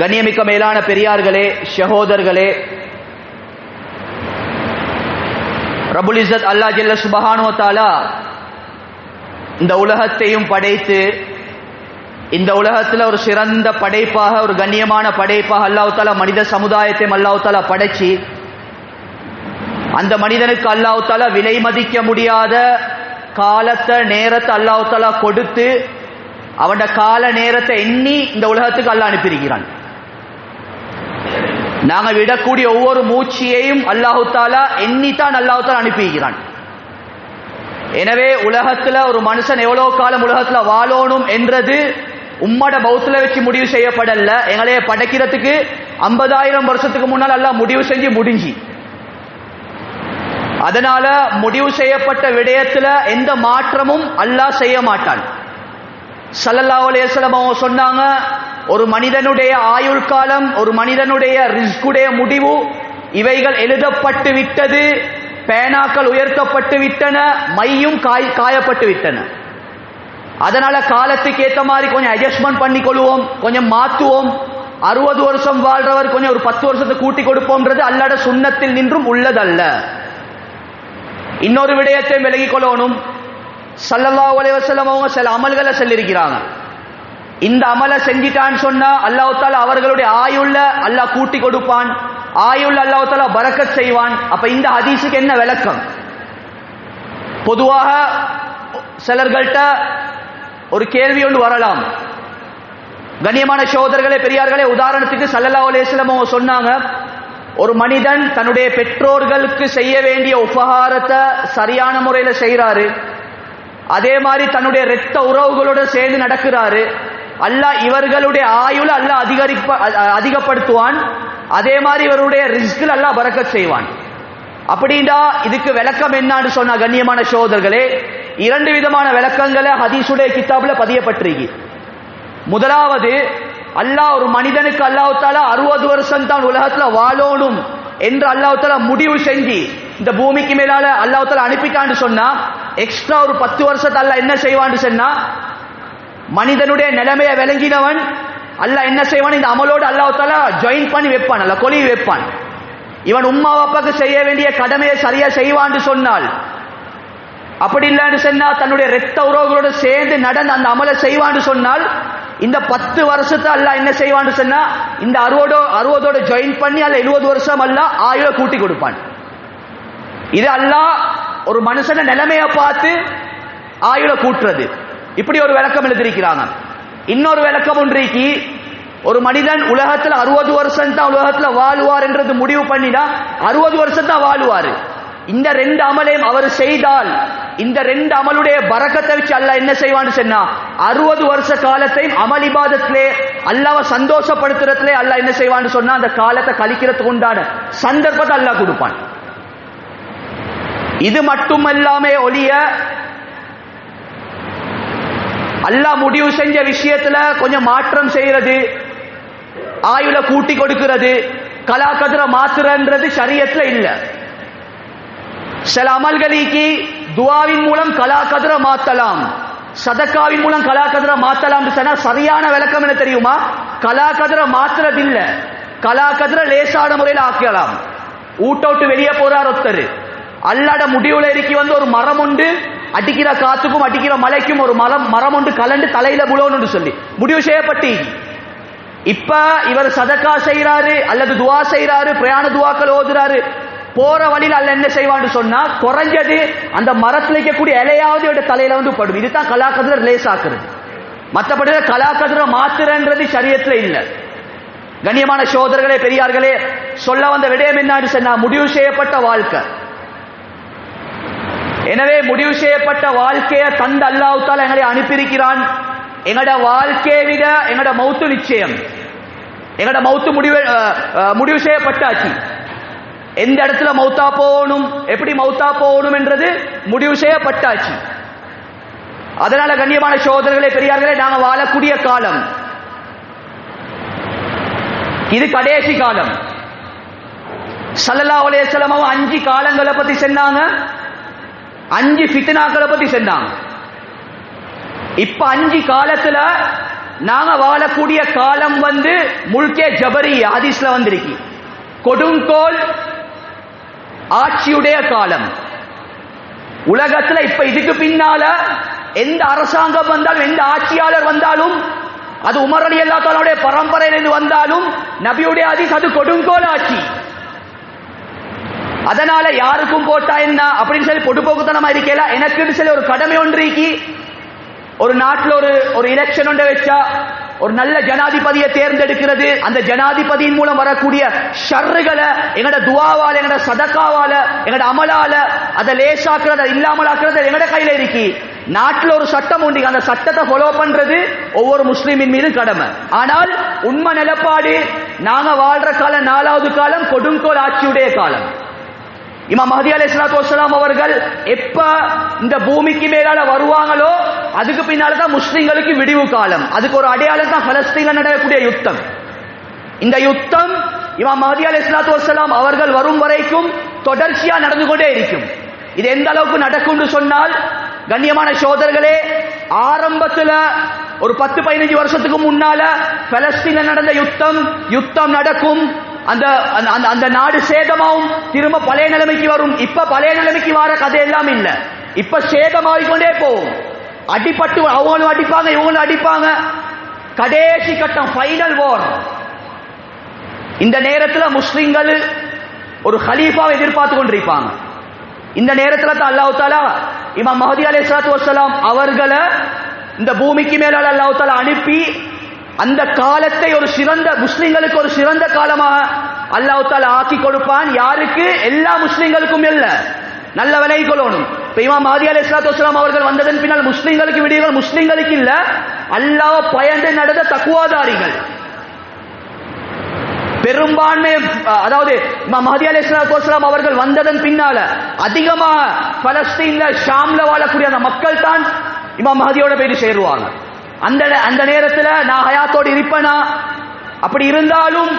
கண்ணியமிக்க மேலான பெரியார்களே, சகோதரர்களே, ரப்புல் இஸ்ஸத் அல்லாஹ் ஜல்ல சுப்ஹானஹு வ தஆலா இந்த உலகத்தையும் படைத்து இந்த உலகத்தில் ஒரு சிறந்த படைப்பாக, ஒரு கண்ணியமான படைப்பாக அல்லாஹ் தஆலா மனித சமுதாயத்தையும் அல்லாஹ் தஆலா படைச்சி, அந்த மனிதனுக்கு அல்லாஹ் தஆலா விலை மதிக்க முடியாத காலத்தை, நேரத்தை அல்லாஹ் தஆலா கொடுத்து அவன் கால நேரத்தை எண்ணி இந்த உலகத்துக்கு அல்லாஹ் அனுப்பியிருக்கிறான். நாங்கள் விடக்கூடிய ஒவ்வொரு மூச்சியையும் அல்லாஹு தாலா எண்ணித்தான் அல்லாஹு தாலா அனுப்பியிருக்கிறான். எனவே உலகத்தில் ஒரு மனுஷன் எவ்வளவு காலம் உலகத்தில் வாழணும் என்றது உம்மட பௌத்துல வச்சு முடிவு செய்யப்படல. எங்களைய படைக்கிறதுக்கு 50,000 வருஷத்துக்கு முன்னால் அல்லாஹ் முடிவு செஞ்சு முடிஞ்சு. அதனால முடிவு செய்யப்பட்ட விடயத்துல எந்த மாற்றமும் அல்லாஹ் செய்ய மாட்டான். ஸல்லல்லாஹு அலைஹி வஸல்லம் அவங்க சொன்னாங்க, ஒரு மனிதனுடைய ஆயுள் காலம், ஒரு மனிதனுடைய ரிஸ்குடைய முடிவு, இவைகள் எழுதப்பட்டு விட்டது, பேனாக்கள் உயர்த்தப்பட்டு விட்டன, மையும் காயப்பட்டு விட்டன. அதனால காலத்துக்கு ஏற்ற மாதிரி கொஞ்சம் அட்ஜஸ்ட்மெண்ட் பண்ணி கொள்வோம், கொஞ்சம் மாற்றுவோம். 60 வருஷம் வாழ்றவர் கொஞ்சம் ஒரு 10 வருஷத்தை கூட்டி கொடுப்போம்ன்றது அல்லாஹ்வுடைய சுன்னத்தில் நின்றும் உள்ளதல்ல. இன்னொரு விடயத்தை விலகிக் கொள்ளணும். ஸல்லல்லாஹு அலைஹி வஸல்லம் அவங்க சில அமல்களை சொல்லியிருக்கிறாங்க. இந்த அமலை செஞ்சிட்டான்னு சொன்னா அல்லாஹ் தஆலா அவர்களுடைய ஆயுள்ல அல்லாஹ் கூட்டி கொடுப்பான், ஆயுள்ல அல்லாஹ் தஆலா பரக்கத் செய்வான். அப்ப இந்த ஹதீஸுக்கு என்ன விளக்கம்? பொதுவாக சிலர்கள்ட்ட ஒரு கேள்வி ஒன்று வரலாம். கண்ணியமான சகோதரர்களே, பெரியார்களே, உதாரணத்துக்கு ஸல்லல்லாஹு அலைஹி வஸல்லம் அவங்க சொன்னாங்க, ஒரு மனிதன் தன்னுடைய பெற்றோர்களுக்கு செய்ய வேண்டிய உபகாரத்தை சரியான முறையில் செய்யறாரு, அதே மாதிரி தன்னுடைய இரத்த உறவுகளோட சேர்ந்து நடக்கிறாரு, அல்லாஹ் இவர்களுடைய ஆயுள அல்லாஹ் அதிகப்படுத்துவான், அதே மாதிரி இவருடைய ரிஸ்கில் அல்லாஹ் பரக்கத் செய்வான். அப்படின்னா இதுக்கு விளக்கம் என்னன்னு சொன்னா கண்ணியமான சகோதரர்களே, 2 விதமான விளக்கங்களை ஹதீஸுடைய கிதாபுல பதியப்பட்டிருக்கு. முதலாவது, அல்லாஹ் ஒரு மனிதனுக்கு அல்லாஹ் தஆலா 60 வருஷம் தான் உலகத்துல வாழணும் என்று அல்லாஹ் தஆலா முடிவு செஞ்சு இந்த பூமிக்கு மேலால அல்லாஹ் தஆலா அனுப்பிட்டான்னு சொன்னா, எக்ஸ்ட்ரா ஒரு 10 வருஷத்தை அல்லாஹ் என்ன செய்வான்னு சொன்னா, மனிதனுடைய நிலைமையை விளங்கினவன் அல்லாஹ் என்ன செய்வான், இந்த அமலோடு அல்லாஹ் தஆலா ஜாயின் பண்ணி வைப்பான், அல்லாஹ் கொலி வைப்பான். இவன் உம்மா அப்பாக்கு செய்ய வேண்டிய கடமையை சரியா செய்வான்னு சொன்னால், அப்படி இல்லைன்னு சொன்னா தன்னுடைய இரத்த உறவுகளோடு சேர்ந்து நடந்து அந்த அமலை செய்வான்னு சொன்னால், இந்த 10 வருஷத்தை அல்லாஹ் என்ன செய்வான்னு சொன்னா, இந்த 60ஓட ஜாயின் பண்ணி அல்ல 70 வருஷம் அல்லாஹ் ஆயுள கூட்டி கொடுப்பான். இது அல்லாஹ் ஒரு மனுஷன நிலைமையை பார்த்து ஆயுள கூட்டுறது. இப்படி ஒரு விளக்கம் எழுதியிருக்கிறாங்க. இன்னொரு விளக்கம் ஒன்றைக்கு, ஒரு மனிதன் உலகத்துல 60 வருஷம் தான் உலகத்துல வாழுவார் என்றது முடிவு பண்ணினா 60 வருஷம் தான் வாழுவாரு. இந்த 2 அமலையும் அவர் செய்தால், இந்த 2 அமலுடைய பரக்கத்தை வச்சு அல்லாஹ் என்ன செய்வான்னு சொன்னா, 60 வருஷ காலத்தையும் அமல் இபாதத்திலே அல்லாஹ்வை சந்தோஷப்படுத்துறதுலே அல்லாஹ் என்ன செய்வான்னு சொன்னா, அந்த காலத்தை கழிக்கிறதுக்கு உண்டான சந்தர்ப்பத்தை அல்லாஹ் கொடுப்பான். இது மட்டுமல்லாமே ஒழிய அல்லாஹ் முடிவு செஞ்ச விஷயத்துல கொஞ்சம் மாற்றம் செய்யறது, ஆயுள கூட்டி கொடுக்கிறது, கலாக்கதிர மாத்துறன்றது ஷரியத்துல இல்ல. சில அமல்களுக்கு துஆவின் மூலம் கலாக்கதிர மாத்தலாம், சதக்காவின் மூலம் கலாக்கதிர மாத்தலாம் சொன்னா சரியான விளக்கம் என்ன தெரியுமா? கலாக்கதிர மாத்துறது இல்ல, கலாக்கதிர லேசான முறையில் ஆக்கலாம். ஊட்டோட்டு வெளியே போறார் ஒருத்தர், அல்லாட முடிவுல இருக்கி வந்து ஒரு மரம் உண்டு, அடிக்கிற காத்துக்கும் அடிக்கிற மலைக்கும் ஒரு மரம் ஒன்று கலண்டு தலையில புலோன்னு சொல்லி முடிவு செய்யப்பட்டு, இப்ப இவர் சதக்கா செய்யறாரு அல்லது துவா செய்யறாரு, பிரயாண துவாக்கள் ஓதுறாரு, போற வழியில் அல்ல என்ன செய்வான்னு சொன்னா, குறைஞ்சது அந்த மரத்துல இருக்கக்கூடிய இலையாவது இவட தலையில வந்து படும். இதுதான் கலாக்கதிர லேசாக்குறது. மற்றபடி கலாக்கதிர மாத்துறன்றது ஷரியத்துல இல்ல. கண்ணியமான சகோதரர்களே, பெரியார்களே, சொல்ல வந்த விடயம் என்னன்னு சொன்னா, முடிவு செய்யப்பட்ட வாழ்க்கை. எனவே முடிவு செய்யப்பட்ட வாழ்க்கையை தந்த அல்லாஹ் தஆலா எங்களை அனுப்பியிருக்கிறான். எங்களோட வாழ்க்கையை விட எங்களோட மௌத்து நிச்சயம். எங்களோட மௌத்து முடிவு செய்யப்பட்டாச்சு. எந்த இடத்துல மௌத்தா போகணும், எப்படி மௌத்தா போகணும் என்றது முடிவு செய்யப்பட்டாச்சு. அதனால கண்ணியமான சகோதரர்களே, பெரியார்களே, நாங்க வாழக்கூடிய காலம் இது கடைசி காலம். ஸல்லல்லாஹு அலைஹி வஸல்லம் 5 காலங்களை பத்தி சொன்னாங்க, 5 ஃபித்னாக்களை பத்தி சொன்னாங்க. இப்ப 5 காலத்துல நாங்க வாழக்கூடிய காலம் முல்கே ஜபரி ஹதீஸ்ல வந்திருக்கு. கொடுங்கோல் ஆட்சியுடைய காலம். உலகத்துல இப்ப இதுக்கு பின்னால எந்த அரசாங்கம் வந்தாலும் எந்த ஆட்சியாளர் வந்தாலும் அது உமர் ரலியல்லாஹு தஆலாவுடைய பரம்பரையிலிருந்து வந்தாலும் நபியுடைய ஹதீஸ் அது கொடுங்கோல் ஆட்சி. அதனால யாருக்கும் போட்டா என்ன அப்படின்னு சொல்லி பொடுபோக்குத்தனமா இருக்கல. எனக்கு சொல்லி ஒரு கடமை ஒன்றிக்கு ஒரு நாட்டில் ஒரு எலெக்ஷன் ஒன்றை வச்சா ஒரு நல்ல ஜனாதிபதியை தேர்ந்தெடுக்கிறது. அந்த ஜனாதிபதியின் மூலம் வரக்கூடிய ஷர்றுகளை எங்கட துவாவால எங்கட சதக்காவால எங்கட அமலால அதை லேசாக்குறது இல்லாமல் ஆக்குறது எங்கட கையில இருக்கு. நாட்டில் ஒரு சட்டம் உண்டு, அந்த சட்டத்தை ஃபாலோ பண்றது ஒவ்வொரு முஸ்லிமின் மீது கடமை. ஆனால் உண்மை நிலப்பாடு நாங்க வாழ்ற காலம் 4வது காலம் கொடுங்கோல் ஆட்சியுடைய காலம். இமாம் மஹ்தி அலைஹிஸ்ஸலாத்து வஸ்ஸலாம் அவர்கள் எப்ப இந்த பூமிக்கு மேலால வருவாங்களோ அதுக்கு பின்னால தான் முஸ்லிம்களுக்கு விடிவு காலம். அதுக்கு ஒரு அடையாளம் தான் பலஸ்தீன்ல நடக்கக்கூடிய யுத்தம். இந்த யுத்தம் இமாம் மஹ்தி அலைஹிஸ்ஸலாத்து வஸ்ஸலாம் அவர்கள் வரும் வரைக்கும் தொடர்ச்சியா நடந்து கொண்டே இருக்கும். இது எந்த அளவுக்கு நடக்கும் சொன்னால், கண்ணியமான சகோதரர்களே, ஆரம்பத்துல ஒரு 10-15 வருஷத்துக்கு முன்னால பலஸ்தீன்ல நடந்த யுத்தம் நடக்கும். அந்த நாடு சேதமாவும் திரும்ப பழைய நிலைமைக்கு வரும். இப்ப பழைய நிலைமைக்கு வர கதை எல்லாம் இல்ல. இப்ப சேதமாகிக்கொண்டே போகும். அடிபட்டு அவங்களும் அடிப்பாங்க இவங்களும் அடிப்பாங்க. கடைசி கட்டம் ஃபைனல் வார். இந்த நேரத்தில் முஸ்லிம்கள் ஒரு ஹலீஃபாவை எதிர்பார்த்து கொண்டிருப்பாங்க. இந்த நேரத்தில் தான் அல்லாஹ் தஆலா இமாம் மஹ்தி அலைஹிஸ்ஸலாத்து வஸ்ஸலாம் அவர்களை இந்த பூமிக்கு மேலால அல்லாஹ் தஆலா அனுப்பி அந்த காலத்தை ஒரு சிறந்த முஸ்லிம்களுக்கு ஒரு சிறந்த காலமாக அல்லாஹ் தஆலா ஆக்கி கொடுப்பான். யாருக்கு? எல்லா முஸ்லிம்களுக்கும் இல்ல. நல்ல விலை கொள்ளணும். இப்ப இமாம் மஹ்தி அலைஹிஸ்ஸலாத்து வஸ்ஸலாம் அவர்கள் வந்ததன் பின்னால் முஸ்லிம்களுக்கு விடிவுகள் முஸ்லிம்களுக்கு இல்ல, அல்லாஹ் பயந்து நடந்த தக்வாதாரிகள் பெரும்பான்மை. அதாவது இமாம் மஹ்தி அலைஹிஸ்ஸலாத்து வஸ்ஸலாம் அவர்கள் வந்ததன் பின்னால அதிகமாக பலஸ்தீன்ல ஷாம்ல வாழக்கூடிய அந்த மக்கள் தான் இமாம் மஹ்தியோட போய் சேருவாங்க. அந்த நேரத்தில் நான் ஹயாத்தோடு இருப்பேனா? அப்படி இருந்தாலும்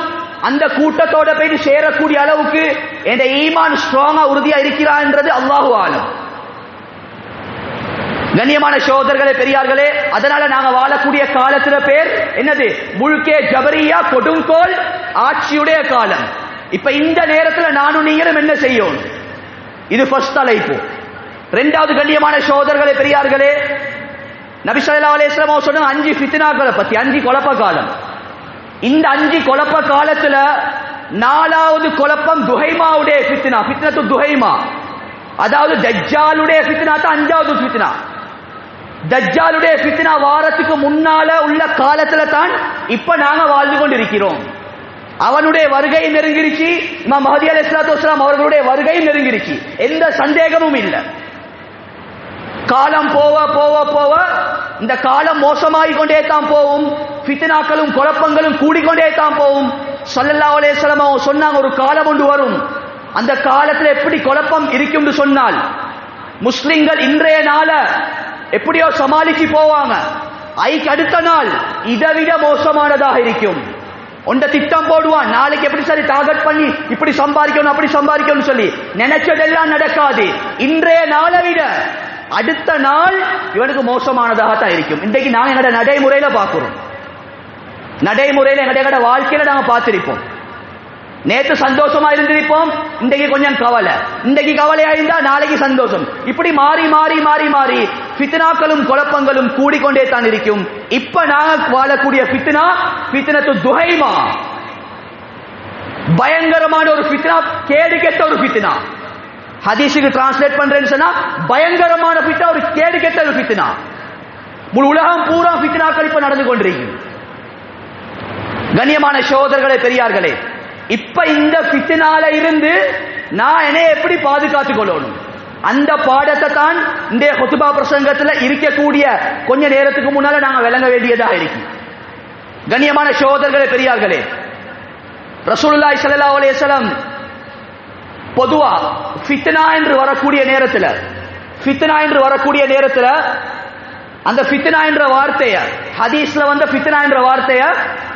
அந்த கூட்டத்தோட போய் சேரக்கூடிய அளவுக்கு என் ஈமான் ஸ்ட்ராங்கா உறுதியா இருக்கிறான்ன்றது அல்லாஹு ஆலம். கண்ணியமான சகோதரர்களே, பெரியார்களே, அதனால நாங்க வாழக்கூடிய காலத்துல பேர் என்னது? முல்கே ஜபரியா, கொடுங்கோல் ஆட்சியுடைய காலம். இப்ப இந்த நேரத்தில் நானும் நீங்களும் என்ன செய்யும்? இது ஃபர்ஸ்ட் தலைப்பு. இரண்டாவது, கண்ணியமான சகோதரர்களே, பெரியார்களே, நபி ஸல்லல்லாஹு அலைஹி வஸல்லம் சொன்ன 5 ஃபித்னாக்களை பத்தி, 5 குழப்ப காலம். இந்த 5 குழப்ப காலத்துல 4வது குழப்பம் துஹைமாவுடைய ஃபித்னா, ஃபித்னத்து துஹைமா. அதாவது தஜ்ஜாலுடைய ஃபித்னா தான் 5வது ஃபித்னா. தஜ்ஜாலுடைய ஃபித்னா வாரத்துக்கு முன்னால உள்ள காலத்துல தான் இப்ப நாங்க வாழ்ந்து கொண்டிருக்கிறோம். அவனுடைய வருகை நெருங்கிருச்சு. இமாம் மஹ்தி அலைஹிஸ்ஸலாத்து வஸ்ஸலாம் அவர்களுடைய வருகை நெருங்கிருச்சு. எந்த சந்தேகமும் இல்லை. காலம் போக போக போக இந்த காலம் மோசமாகிக் கொண்டே தான் போகும். ஃபித்னாக்களும் குழப்பங்களும் கூடிக்கொண்டே தான் போகும். ஸல்லல்லாஹு அலைஹி வஸல்லம் சொன்னாங்க, ஒரு காலம் ஒன்று வரும். அந்த காலத்தில் எப்படி குழப்பம் இருக்கும் சொன்னால், முஸ்லிம்கள் இன்றைய நாள எப்படியோ சமாளிச்சு போவாங்க. ஐக்கு அடுத்த நாள் இதைவிட மோசமானதாக இருக்கும். ஒன்றை திட்டம் போடுவான், நாளைக்கு எப்படி சரி டார்கெட் பண்ணி இப்படி சம்பாதிக்கணும் அப்படி சம்பாதிக்கணும் சொல்லி நினைச்சதெல்லாம் நடக்காது. இன்றைய நாளை விட அடுத்த நாள் இவனுக்கு மோசமானதாக தான் இருக்கும். இன்றைக்கு நாங்கள் எங்களோட நடைமுறையில பார்க்கிறோம். நடைமுறையில எங்களோட வாழ்க்கையில நாங்க பார்த்திருப்போம். நேற்று சந்தோஷமா இருந்திருப்போம், இன்றைக்கு கொஞ்சம் கவலை. இன்றைக்கு கவலையா இருந்தா நாளைக்கு சந்தோஷம். இப்படி மாறி மாறி மாறி மாறி ஃபித்னாக்களும் குழப்பங்களும் கூடிக்கொண்டே தான் இருக்கும். இப்ப நாங்க வாழக்கூடிய ஃபித்னா ஃபித்னத்து துஹைமா, பயங்கரமான ஒரு ஃபித்னா, கேடு கெட்ட ஒரு ஃபித்னா. ஹதீஸுக்கு டிரான்ஸ்லேட் பண்றேன்னு சொன்னா பயங்கரமான ஃபித்னா, ஒரு கேடு கெட்ட ஒரு ஃபித்னா. முழு உலகம் பூரா ஃபித்னாக்கள் இப்ப நடந்து கொண்டிருக்கு. கண்ணியமான சகோதரர்களே, பெரியார்களே, இப்ப இந்த ஃபித்னால இருந்து நான் என்னை எப்படி பாதுகாத்துக் கொள்ளணும், அந்த பாடத்தை தான் இந்த ஹுத்பா பிரசங்கத்துல இருக்கக்கூடிய கொஞ்ச நேரத்துக்கு முன்னால நாங்க விளங்க வேண்டியதாக இருக்கு. கண்ணியமான சகோதரர்களே, பெரியார்களே, ரசூலுல்லாஹி ஸல்லல்லாஹு அலைஹி வஸல்லம் பொதுவா ஃபித்னா என்று வரக்கூடிய நேரத்துல அந்த ஃபித்னா என்ற வார்த்தைய, ஹதீஸ்ல வந்த ஃபித்னா என்ற வார்த்தைய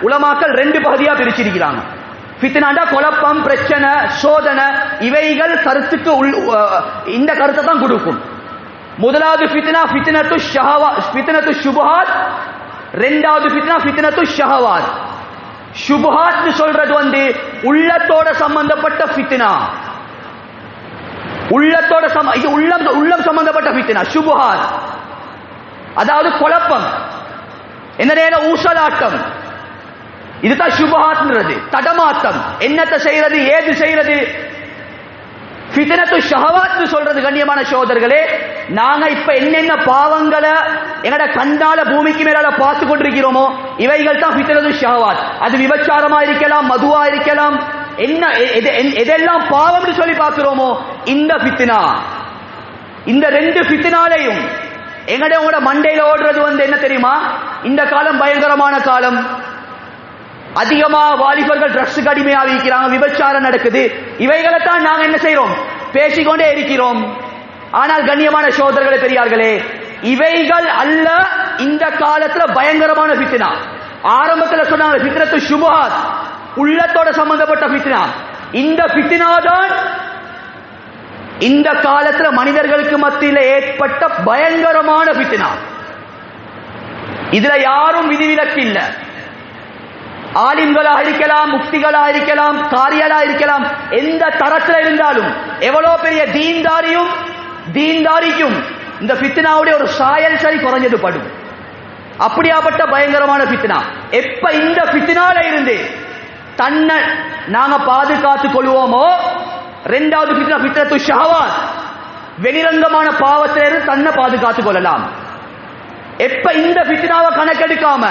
உலமாக்கள் 2 பகுதியா பிரிச்சிருக்கிறாங்க. ஃபித்னாண்டா குழப்பம், பிரச்சனை, சோதனை, இவைகள் கருத்துக்கு இந்த கருத்தை தான் கொடுக்கும். முதலாவது ஃபித்னா ஃபித்னத்து ஷுபஹாத், ரெண்டாவது ஃபித்னா ஃபித்னத்து ஷஹவாத். சுபஹாத் சொல்றது உள்ளத்தோட சம்பந்தப்பட்ட ஃபித்னா. உள்ளத்தோட இது உள்ளம் சம்பந்தப்பட்ட ஃபித்னா சுபஹாத். அதாவது குழப்பம், என்ன நேரம் ஊசலாட்டம், இதுதான் சுபஹாத்ன்றது. தடமாட்டம், என்னத்தை செய்யறது ஏது செய்யறது. ஃபித்னத்து ஷஹவாத் சொல்றது கண்ணியமான சகோதரர்களே, நாங்க இப்ப என்னென்ன பாவங்களை எங்கட கண்டால பூமிக்கு மேலால பார்த்து கொண்டிருக்கிறோமோ இவைகள் தான் ஃபித்னத்து ஷஹவாத். அது விபச்சாரமா இருக்கலாம், மதுவா இருக்கலாம், என்ன எதெல்லாம் பாவம்னு சொல்லி பார்க்கிறோமோ இந்த ஃபித்னா. இந்த ரெண்டு ஃபித்னாலையும் எங்கட உங்களோட மண்டையில ஓடுறது என்ன தெரியுமா? இந்த காலம் பயங்கரமான காலம். அதிகமா வாலிபர்கள் ட்ரக்ஸுக்கு அடிமையாக இருக்கிறாங்க, விபச்சாரம் நடக்குது. இவைகளை தான் நாங்க என்ன செய்யறோம்? பேசிக்கொண்டே இருக்கிறோம். ஆனால் கண்ணியமான சகோதரர்களே பெரியார்களே, இவைகள் அல்ல இந்த காலத்துல பயங்கரமான ஃபித்னா. ஆரம்பத்தில் சொன்னாங்க ஃபித்னத்து ஷுபஹாத், உள்ளத்தோட சம்பந்தப்பட்ட ஃபித்னா. இந்த ஃபித்னா தான் இந்த காலத்துல மனிதர்களுக்கு மத்தியில் ஏற்பட்ட பயங்கரமான ஃபித்னா. இதுல யாரும் விதிவிலக்கு இல்ல. ஆலிம்களா இருக்கலாம், முக்திகளா இருக்கலாம், காரியலா இருக்கலாம், எந்த தரத்தில் இருந்தாலும், எவ்வளவு பெரிய தீன்தாரிக்கும் இந்த ஃபித்னாவுடைய ஒரு சாயல் சரி குறைஞ்சது படும். அப்படியாப்பட்ட பயங்கரமான ஃபித்னா. எப்ப இந்த ஃபித்னால இருந்து தன்னை நாங்க பாதுகாத்துக் கொள்வோமோ, இரண்டாவது ஃபித்னா ஃபித்னத்து ஷஹவாத், வெளிரங்கமான பாவத்திலிருந்து தன்னை பாதுகாத்துக் கொள்ளலாம். எப்ப இந்த ஃபித்னாவை கணக்கெடுக்காம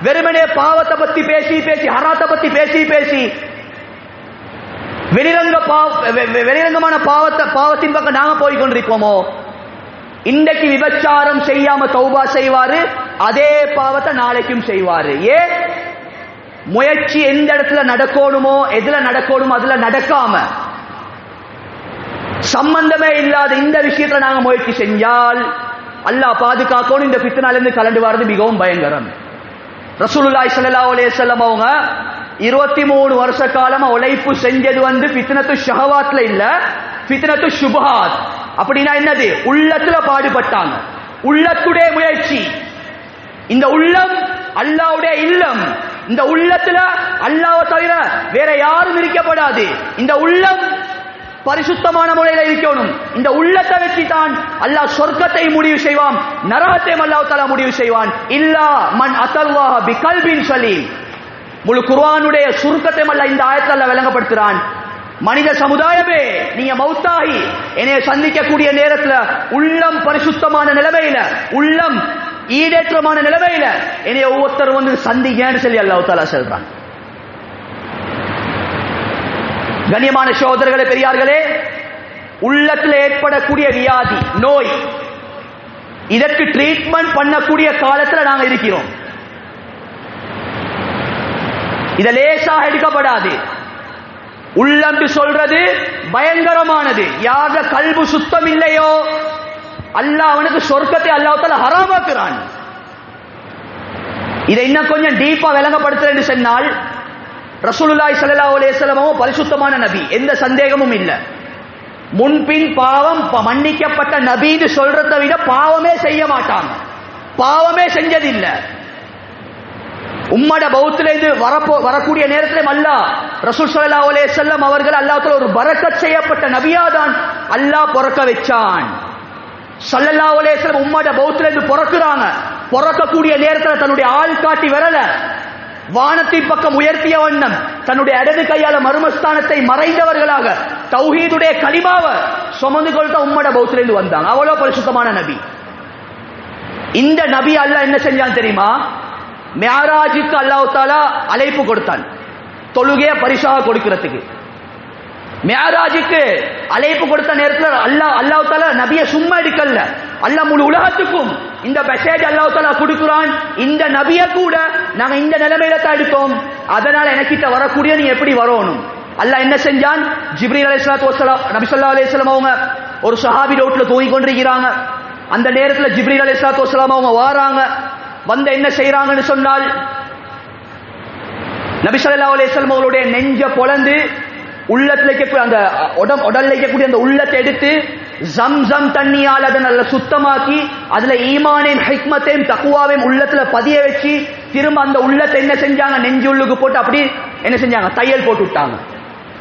வெறுமனே பாவத்தை பத்தி பேசி ஹராத்தை பத்தி பேசி வெளிரங்கமான பாவத்தின் பக்கம் நாங்க போய் கொண்டிருக்கோமோ, இன்றைக்கு விபச்சாரம் செய்யாம தௌபா செய்வாரு, அதே பாவத்தை நாளைக்கும் செய்வாரு. ஏன்? முயற்சி எந்த இடத்துல நடக்கணுமோ, எதுல நடக்கணுமோ அதுல நடக்காம, சம்பந்தமே இல்லாத இந்த விஷயத்துல நாங்க முயற்சி செஞ்சால் அல்லாஹ் பாதுகாக்கணும். இந்த ஃபித்னால இருந்து கலந்து வர்றது மிகவும் பயங்கரம். ரசூலுல்லாஹி ஸல்லல்லாஹு அலைஹி வஸல்லம் அவங்க 23 வருஷ காலமா உழைப்பு செஞ்சது ஃபித்னத்து ஷஹவாத்ல இல்ல, ஃபித்னத்து ஷுபஹாத். அப்படின்னா என்னது? உள்ளத்துல பாடுபட்டாங்க. உள்ளத்துடைய முயற்சி. இந்த உள்ளம் அல்லாஹ்வுடைய இல்லம். இந்த உள்ளத்துல அல்லாஹ்வை தவிர வேற யாரும் இருக்கப்படாது. இந்த உள்ளம் பரிசுத்தமான முறையில் இருக்கணும். இந்த உள்ளத்தை வச்சு தான் அல்லாஹ் சொர்க்கத்தை முடிவு செய்வான், நரகத்தையும் அல்லாஹ் தஆலா முடிவு செய்வான். இல்லா மன் அத்தல்லாஹ பிகல்பின் சலீம். முழு குர்ஆனுடைய சுருக்கத்தையும் அல்லாஹ் இந்த ஆயத்துல அல்லாஹ் விளங்கப்படுத்துறான். மனித சமுதாயமே, நீங்க மௌத்தாகி என்னைய சந்திக்கக்கூடிய நேரத்துல உள்ளம் பரிசுத்தமான நிலைமையில, உள்ளம் ஈடேற்றமான நிலைமையில என்னைய ஒவ்வொருத்தரும் சந்திங்கன்னு சொல்லி அல்லாஹ் தஆலா சொல்றான். கண்ணியமான சகோதரர்களே பெரியார்களே, உள்ளத்தில் ஏற்படக்கூடிய வியாதி, நோய், இதற்கு ட்ரீட்மெண்ட் பண்ணக்கூடிய காலத்தில் நாங்கள் இருக்கிறோம். இத லேசாக எடுக்கப்படாது. உள்ளம் சொல்றது பயங்கரமானது. யார கல்பு சுத்தம் இல்லையோ அல்லாஹ் அவனுக்கு சொர்க்கத்தை அல்லாஹ் தஆலா ஹராமாக்குறான். இதை இன்னும் கொஞ்சம் டீப்பா விளங்கப்படுத்துறேன்னு சொன்னால், ரசூலுல்லாஹி ஸல்லல்லாஹு அலைஹி வஸல்லம் பரிசுத்தமான நபி, எந்த சந்தேகமும் இல்ல. முன்பின் பாவம் மன்னிக்கப்பட்ட நபின்னு சொல்றதை விட பாவமே செய்ய மாட்டாங்க, பாவமே செஞ்சதில்லை. உம்மட பௌத்துல இருந்து வரக்கூடிய நேரத்திலே அல்லாஹ் ரசூல் ஸல்லல்லாஹு அலைஹி வஸல்லம் அவர்கள் அல்லாஹ் தஆலா ஒரு பரக்கத் செய்யப்பட்ட நபியாதான் அல்லாஹ் பிறக்க வச்சான். ஸல்லல்லாஹு அலைஹி வஸல்லம் உம்மட பௌத்துல இருந்து பிறக்குறாங்க. பிறக்கக்கூடிய நேரத்தில் தன்னுடைய ஆள் காட்டி வரல, வானத்தின் பக்கம் உயர்த்திய வண்ணம் தன்னுடைய இடது கையால மர்மஸ்தானத்தை மறைந்தவர்களாக தௌஹீதுடைய கலிமாவை சுமந்து கொள்ற உம்மட பௌத்திலிருந்து வந்தாங்க. அவ்வளவு பரிசுத்தமான நபி. இந்த நபி அல்லாஹ் என்ன செஞ்சான் தெரியுமா? மிஅராஜுக்கு அல்லாஹ் தஆலா அழைப்பு கொடுத்தான், தொழுகைய பரிசாக கொடுக்கிறதுக்கு. மிஅராஜுக்கு அழைப்பு கொடுத்த நேரத்தில் அல்லாஹ் தஆலா நபியை சும்மா எடுக்கல, அல்லாஹ் முழு உலகத்துக்கும் இந்த மெசேஜ் அல்லாஹ் தஆலா கொடுக்கிறான். இந்த நபியை கூட நாங்க இந்த நிலைமையில தான் எடுத்தோம், அதனால எனக்கிட்ட வரக்கூடிய நீ எப்படி வரணும். அல்லாஹ் என்ன செஞ்சான்? ஜிப்ரீல் அலைஹிஸ்ஸலாத்து வஸ்ஸலாம், நபி ஸல்லல்லாஹு அலைஹி வஸல்லம் அவங்க ஒரு சஹாபி ரோட்ல தூங்கி கொண்டிருக்கிறாங்க. அந்த நேரத்தில் ஜிப்ரீல் அலைஹிஸ்ஸலாத்து வஸ்ஸலாம் அவங்க வாராங்க. வந்து என்ன செய்யறாங்கன்னு சொன்னால், நபி ஸல்லல்லாஹு அலைஹி வஸல்லம் அவங்களுடைய நெஞ்ச பொளந்து உள்ளத்துல இருக்கக்கூடிய அந்த உடல்ல இருக்கக்கூடிய அந்த உள்ளத்தை எடுத்து ஜம்சம் தண்ணியால் அதை நல்ல சுத்தமாக்கி அதுல ஈமானையும் ஹிக்மத்தையும் தக்குவாவையும் உள்ளத்துல பதிய வச்சு திரும்ப அந்த உள்ளத்தை என்ன செஞ்சாங்க, நெஞ்சுள்ளுக்கு போட்டு அப்படி என்ன செஞ்சாங்க, தையல் போட்டு விட்டாங்க.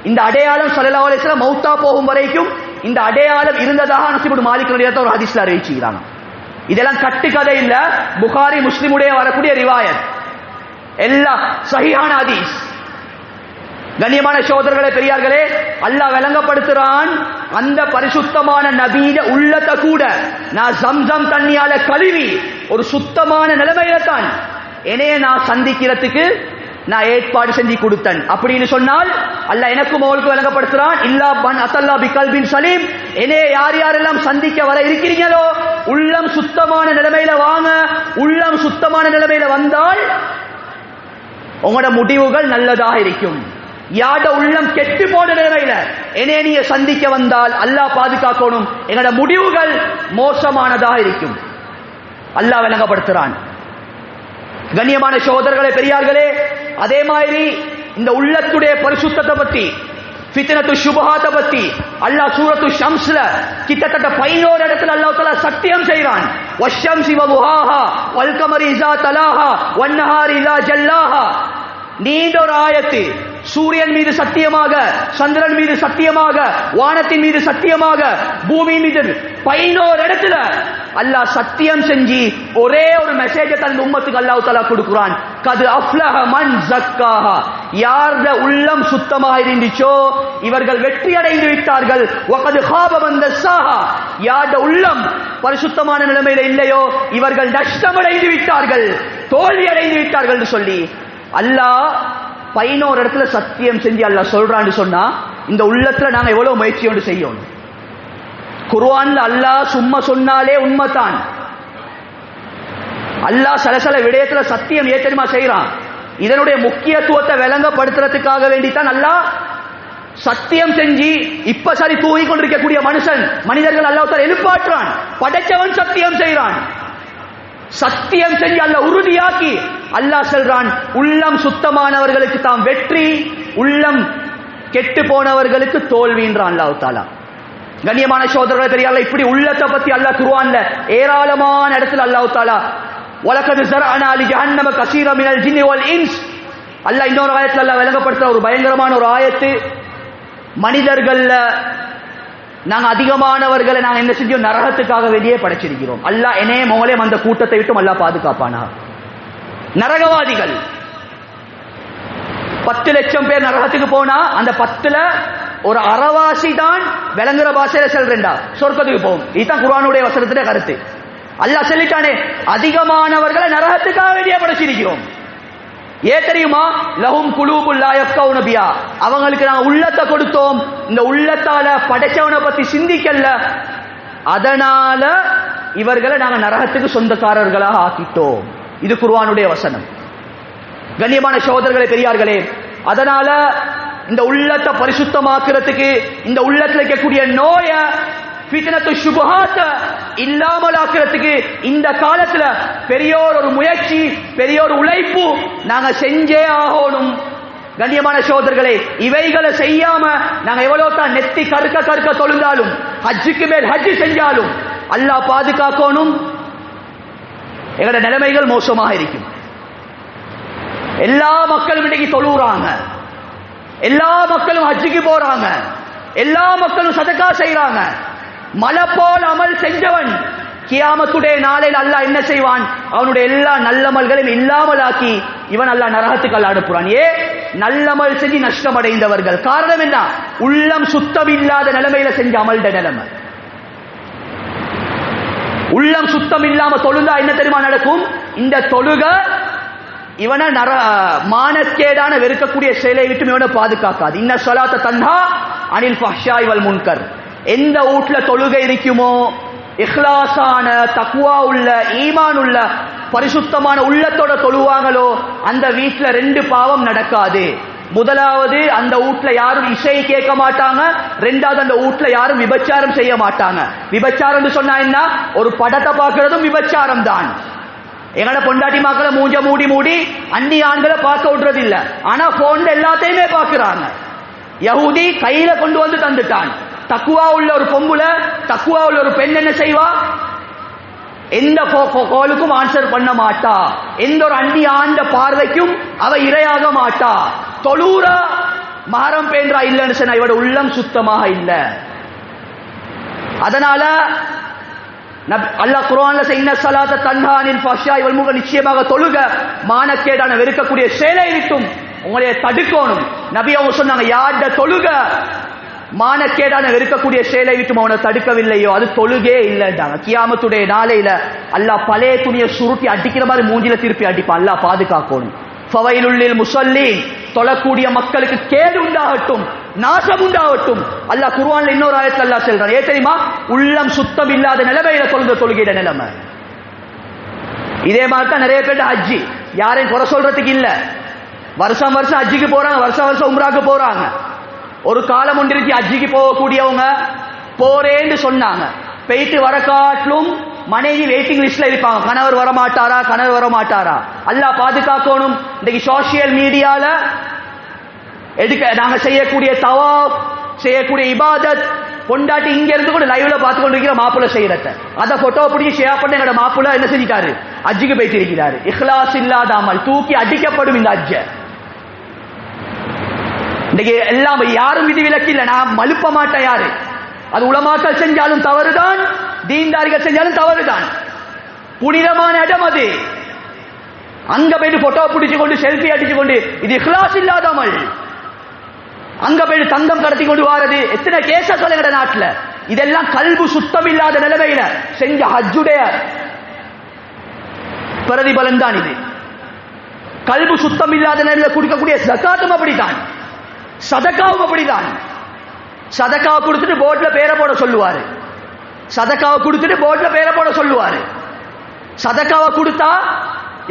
இந்த அடையாளம் ஸல்லல்லாஹு அலைஹி வஸல்லம் மௌத்தா போகும் வரைக்கும் இந்த அடையாளம் இருந்ததாக அனஸ் இப்னு மாலிக் ரலியல்லாஹு ஒரு ஹதீஸ்ல அறிவிச்சுக்கிறாங்க. இதெல்லாம் கட்டுக்கதை இல்ல, புகாரி முஸ்லிமுடைய வரக்கூடிய ரிவாயத், எல்லாம் சஹீஹான ஹதீஸ். கண்ணியமான சகோதரர்களே பெரியார்களே, அல்லாஹ் விளங்கப்படுத்துறான், அந்த பரிசுத்தமான நபியிட உள்ளத்தை கூட நான் ஜம்சம் தண்ணியால கழுவி ஒரு சுத்தமான நிலைமையில தான் என்னைய நான் சந்திக்கிறதுக்கு நான் ஏற்பாடு செஞ்சு கொடுத்தேன் அப்படின்னு சொன்னால் அல்லாஹ் எனக்கும் அவளுக்கு விளங்கப்படுத்துறான், இல்லா பன் அத்தல்லா பிகல்பின் சலீம், என்னைய யார் யாரெல்லாம் சந்திக்க வர இருக்கிறீங்களோ உள்ளம் சுத்தமான நிலைமையில வாங்க. உள்ளம் சுத்தமான நிலைமையில வந்தால் உங்களோட முடிவுகள் நல்லதாக இருக்கும். யாட உள்ளம் கெட்டு போன நிலைமையில என்னைய நீங்க சந்திக்க வந்தால் அல்லாஹ் பாதுகாக்கணும், எங்களோட முடிவுகள் மோசமானதாக இருக்கும். அல்லாஹ் விளங்கப்படுத்துறான். கண்ணியமான சகோதரர்களே பெரியார்களே, அதே மாதிரி இந்த உள்ளத்துடைய பரிசுத்தத்தை பத்தி, ஃபித்னத்து ஷுபஹாத்தை பத்தி அல்லாஹ் சூரத்து ஷம்ஸ்ல கிட்டத்தட்ட 11 இடத்துல அல்லாஹ் தஆலா சத்தியம் செய்றான். வஷ்ஷம்ஸி வதுஹாஹா வல் கமரி இஸா தலாஹா வன் நஹாரி இதா ஜல்லாஹா. நீண்ட ஒரு ஆயத்து, சூரியன் மீது சத்தியமாக, சந்திரன் மீது சத்தியமாக, வானத்தின் மீது சத்தியமாக, பூமியின் மீது 11 இடத்துல அல்லாஹ் சத்தியம் செஞ்சு ஒரே ஒரு மெசேஜ் தன் உம்மத்துக்கு அல்லாஹ் தஆலா கொடுக்குறான். கது அஃப்லஹ மன் ஸக்காஹா, யார்த உள்ளம் சுத்தமாக இருந்துச்சோ இவர்கள் வெற்றி அடைந்து விட்டார்கள். வகது காப மன் தஸ்ஸாஹா, யார்த உள்ளம் பரிசுத்தமான நிலைமையில இல்லையோ இவர்கள் நஷ்டமடைந்து விட்டார்கள், தோல்வி அடைந்து விட்டார்கள் என்று சொல்லி அல்லாஹ் 11 இடத்துல சத்தியம் செஞ்சு அல்லாஹ் சொல்றான்னு சொன்னா இந்த உள்ளத்துல நாங்க எவ்வளவு முயற்சியோடு செய்யணும். குர்ஆன்ல அல்லாஹ் சும்மா சொன்னாலே உண்மைதான். அல்லாஹ் சில விடயத்துல சத்தியம் ஏற்றமா செய்யறான். இதனுடைய முக்கியத்துவத்தை விளங்கப்படுத்துறதுக்காக வேண்டித்தான் அல்லாஹ் சத்தியம் செஞ்சு இப்ப சரி தூங்கி கொண்டிருக்கக்கூடிய மனிதர்கள் அல்லாஹ் தஆலா எழுப்பாற்றான். படைச்சவன் சத்தியம் செய்யறான். சத்தியம் செஞ்சு அல்லாஹ் உறுதியாக்கி அல்லாஹ் சொல்றான், உள்ளம் சுத்தமானவர்களுக்கு தாம் வெற்றி, உள்ளம் கெட்டு போனவர்களுக்கு தோல்வின்றான் அல்லாஹ் தஆலா. கண்ணியமான சகோதரர்களே பெரியார்களே, இப்படி உள்ளத்தை பத்தி அல்லாஹ் குர்ஆன்ல ஏராளமான இடத்துல அல்லாஹ் தஆலா வலகத் ஸரஅனா லி ஜஹன்னம கஸீர மினல் ஜின்னி வல் இன்ஸ், அல்லாஹ் இன்னொரு ஆயத்துல அல்லாஹ் விளங்கப்படுத்துற ஒரு பயங்கரமான ஒரு ஆயத்து, மனிதர்கள்ல நாங்க அதிகமானவர்களை நாங்க என்ன செஞ்சோம், நரகத்துக்காக வேண்டியே படைச்சிருக்கிறோம். அல்லாஹ் என்னே மோலே அந்த கூட்டத்தை விட்டும் அல்லாஹ் பாதுகாப்பானா. நரகவாதிகள் 10 லட்சம் பேர் நரகத்துக்கு போனா அந்த 10ல ஒரு அறவாசி தான் விளங்குற பாஷையில செல்றா சொர்க்கத்துக்கு போகும். இதுதான் குர்ஆனுடைய வசனத்துடைய கருத்து. அல்லாஹ் சொல்லிட்டானே அதிகமானவர்களை நரகத்துக்காக வேண்டியே படைச்சிருக்கிறோம். ஏன் தெரியுமா, லஹும் குலூபுல் லா யஃப்கவுன பிஹா, அவங்களுக்கு நாங்க உள்ளத்தை கொடுத்தோம், இந்த உள்ளத்தால படைச்சவனை பத்தி சிந்திக்கல, அதனால இவர்களை நாங்க நரகத்துக்கு சொந்தக்காரர்களாக ஆக்கிட்டோம். இது குர்ஆனுடைய வசனம். கண்ணியமான சகோதரர்களே பெரியார்களே, அதனால இந்த உள்ளத்தை பரிசுத்தமாக்குறதுக்கு, இந்த உள்ளத்துல இருக்கக்கூடிய நோய ஃபித்னத்து ஷுபஹாத் இல்லாமல் ஆக்குறதுக்கு இந்த காலத்துல பெரியோர் ஒரு முயற்சி, பெரியோர் உழைப்பு நாங்க செஞ்சே ஆகணும். கண்ணியமான சகோதரர்களே, இவைகளை செய்யாம நாங்க எவ்வளவு தான் நெத்தி கருக்க தொழுந்தாலும், ஹஜ்ஜுக்கு மேல் ஹஜ்ஜு செஞ்சாலும் அல்லாஹ் பாதுகாக்கணும், எங்களோட நிலைமைகள் மோசமாக இருக்கும். எல்லா மக்களும் இன்னைக்கு தொழுறாங்க, எல்லா மக்களும் ஹஜ்ஜுக்கு போறாங்க, எல்லா மக்களும் சதகா செய்யறாங்க. மலை போல் அமல் செஞ்சவன் கியாமத்துடைய நாளையில் அல்லாஹ் என்ன செய்வான், அவனுடைய எல்லா நல்லமல்களையும் இல்லாமலாக்கி இவன் அல்லாஹ் நரகத்துக்கு அல்லாஹ் அனுப்புறான். நல்லமல் செஞ்சு நஷ்டம் அடைந்தவர்கள். காரணம் என்ன, உள்ளம் சுத்தம் இல்லாத நிலைமையில செஞ்ச அமல்ட நிலைமை. உள்ளம் சுத்தம் இல்லாம தொழுந்தா என்ன தெரியுமா நடக்கும், இந்த தொழுக இவனை மானக்கேடான வெறுக்கக்கூடிய செயலை விட்டு இவனை பாதுகாக்காது. இன்ன ஸலாத்த தன்ஹா அனில் ஃபஹ்ஷாய் வல் முன்கர். எந்த வீட்டுல தொழுகை இருக்குமோ, இஹ்லாஸான தக்வா உள்ள ஈமான் உள்ள பரிசுத்தமான உள்ளத்தோட தொழுவாங்களோ அந்த வீட்டுல 2 பாவம் நடக்காது. முதலாவது, அந்த வீட்டுல யாரும் இசை கேட்க மாட்டாங்க. 2வது, அந்த வீட்டுல யாரும் விபச்சாரம் செய்ய மாட்டாங்க. விபச்சாரம் சொன்னா என்ன, ஒரு படத்தை பார்க்கறதும் விபச்சாரம் தான். எங்கட பொண்டாட்டி மக்களை மூஞ்ச மூடி அந்நிய ஆண்களை பார்க்க விடுறது இல்ல, ஆனா போன்ல எல்லாத்தையுமே பார்க்கிறாங்க. யஹூதி கையில கொண்டு வந்து தந்துட்டான், தக்குவா உள்ள ஒரு பொம்புல, தக்குவா உள்ள ஒரு பெண் என்ன செய்வா? எந்த கோலுக்கும் ஆன்சர் பண்ண மாட்டா, எந்த ஒரு அந்தி ஆண்ட பார்வைக்கும் அவ இரையாக மாட்டா. தொழுறா, மஹரம் பேன்றா இல்லன்னு சொன்னா இவட உள்ளம் சுத்தமாக இல்ல. அதனால அல்லாஹ் குர்ஆன்ல இன்ன ஸலாத்த தன்ஹா அனில் ஃபஹ்ஷாஇ வல் முன்கர், நிச்சயமாக தொழுக மானக்கேடான வெறுக்கக்கூடிய செயலை விட்டும் உங்களை தடுக்கணும். நபி அவங்க சொன்னாங்க, யார்ட தொழுக மானக்கேடான வெறுக்கக்கூடிய செயலை விட்டும் அவனை தடுக்கவில்லையோ அது தொழுகே இல்லைன்றாங்க. கியாமத்துடைய நாளையில அல்லாஹ் பழைய துணியை சுருட்டி அடிக்கிற மாதிரி மூஞ்சில திருப்பி அடிப்பான். அல்லாஹ் பாதுகாக்கணும். ஃபவைலுல் முஸல்லீன், தொழக்கூடிய மக்களுக்கு கேடு உண்டாகட்டும், நாசம் உண்டாகட்டும். அல்லாஹ் குர்ஆன்ல இன்னொரு ஆயத்துல அல்லாஹ் சொல்றான், ஏன் தெரியுமா? உள்ளம் சுத்தம் இல்லாத நிலைமையில தொழுகிற நிலைமை. இதே மாதிரி தான் நிறைய பேர் ஹஜ்ஜி, யாரையும் குறை சொல்றதுக்கு இல்ல, வருஷம் வருஷம் ஹஜ்ஜிக்கு போறாங்க, வருஷம் வருஷம் உம்ராக்கு போறாங்க. ஒரு காலம் ஒன்றிற்கு ஹஜ்ஜிக்கு போகக்கூடியவங்க போறேன்னு சொன்னாங்க, போயிட்டு வர காட்டிலும் மனைவி வெயிட்டிங் லிஸ்ட்ல இருப்பாங்க, கணவர் வரமாட்டாரா கணவர் வரமாட்டாரா. அல்லாஹ் பாதுகாக்கணும். இன்னைக்கு சோசியல் மீடியால நாங்க செய்யக்கூடிய தவாப், செய்யக்கூடிய இபாதத், பொண்டாட்டி இங்க இருந்து கூட லைவ்ல பார்த்து கொண்டிருக்கிற மாப்பிள்ள செய்யறத அத போட்டோ பிடிச்சி ஷேர் பண்ண எங்கட மாப்பிள்ள என்ன செஞ்சிட்டாரு? ஹஜ்ஜுக்கு போயிட்டு இருக்கிறாரு. இஹ்லாஸ் இல்லாத அமல் தூக்கி அடிக்கப்படும் இந்த ஹஜ்ஜ. இன்னைக்கு எல்லாம் யாரும் விதி விலக்கு இல்ல, நான் மழுப்ப மாட்டேன் யாரு. அது உலமாக்கள் செஞ்சாலும் தவறுதான், தீன்தாரிகள் செஞ்சாலும் தவறுதான். புனிதமான இடம் அது. அங்க போயிட்டு போட்டோ பிடிச்சு கொண்டு செல்ஃபி அடிச்சு கொண்டு இது இஹ்லாஸ் இல்லாத அமல். அங்க போயிட்டு தங்கம் கடத்தி கொண்டு வாரது எத்தனை கேஸ சொல்லுங்க நாட்டுல. இதெல்லாம் கல்பு சுத்தம் இல்லாத நிலைமையில செஞ்ச ஹஜ்ஜுடைய பிரதிபலன் தான் இது. கல்பு சுத்தம் இல்லாத நிலையில கொடுக்கக்கூடிய ஜகாத்தும் அப்படித்தான், சதகாவும் அப்படிதான். சதகாவை கொடுத்துட்டு போர்ட்ல பேரை போட சொல்லுவாரு, சதகாவை கொடுத்துட்டு போர்ட்ல பேரை போட சொல்லுவாரு. சதகாவை கொடுத்தா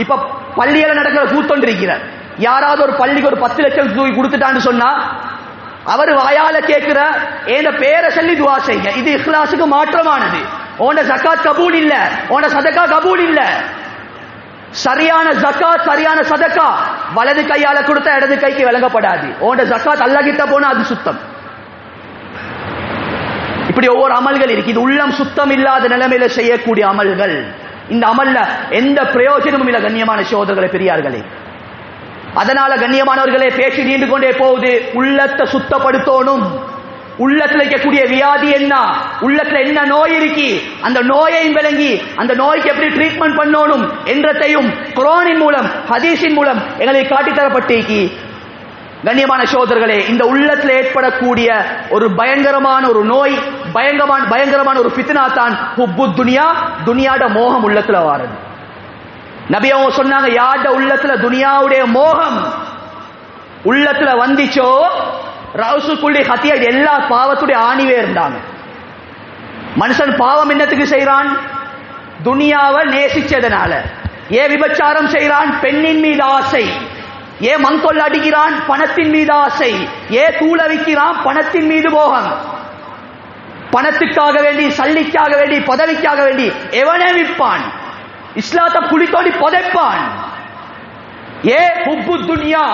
இப்ப பள்ளியில நடக்கிற கூத்தொண்டிருக்கிறார், யாராவது ஒரு பள்ளிக்கு ஒரு 10 லட்சம் தூக்கி கொடுத்துட்டான்னு சொன்னா அவர் வாயால கேட்கிற ஏன பேரை சொல்லி துவா செய்யுங்க. இது இஹ்லாஸுக்கு மாற்றமானது. உன்ட ஜகாத் கபூல் இல்ல, உன்ட சதகா கபூல் இல்ல. சரியான ஜகாத் சரியான சதகா வலது கையால கொடுத்தா இடது கைக்கு வழங்கப்படாது. உன்ட ஜகாத் அல்லாஹ் கிட்ட போனா அது சுத்தம். இப்படி ஒவ்வொரு அமல்கள் இருக்கு. இது உள்ளம் சுத்தம் இல்லாத நிலைமையில செய்யக்கூடிய அமல்கள். இந்த அமல்ல எந்த பிரயோஜனமும் இல்ல கண்ணியமான சகோதரர்களே, பெரியார்களே. அதனால கண்ணியமானவர்களே, பேச்சு நீண்டு கொண்டே போகுது. உள்ளத்தை சுத்தப்படுத்தணும். உள்ளத்துல இருக்கக்கூடிய வியாதி என்ன, உள்ளத்துல என்ன நோய் இருக்கு, அந்த நோயையும் விளங்கி அந்த நோய்க்கு எப்படி ட்ரீட்மெண்ட் பண்ணணும் என்றதையும் குர்ஆனின் மூலம் ஹதீஸின் மூலம் எங்களுக்கு காட்டித்தரப்பட்டிருக்கு. கண்ணியமான சகோதரர்களே, இந்த உள்ளத்தில் ஏற்படக்கூடிய ஒரு பயங்கரமான ஒரு நோய், பயங்கரமான ஒரு ஃபித்னா தான் ஹுப்பு துனியா, துனியாட மோகம் உள்ளத்துல வாரது. நபி அவங்க சொன்னாங்க, யார்ட உள்ளத்துல துனியாவுடைய மோகம் உள்ளத்துல வந்துச்சோ ரவுசுக்குள்ளி ஹத்தியா, எல்லா பாவத்துடைய ஆணிவே இருந்தாங்க. மனுஷன் பாவம் என்னத்துக்கு செய்யறான்? துனியாவை நேசிச்சதனால. ஏன் விபச்சாரம் செய்யறான்? பெண்ணின் மீது ஆசை. ஏன் மங்கொல்ல அடிக்கிறான்? பணத்தின் மீது ஆசை. ஏன் தூள விற்கிறான்? பணத்தின் மீது மோகம். பணத்துக்காக வேண்டி, சல்லிக்காக வேண்டி, பதவிக்காக வேண்டி எவனே விற்பான்? இஸ்லாத்தை புலித்தோடி புதைப்பான். ஏ ஹுப்பு துனியா.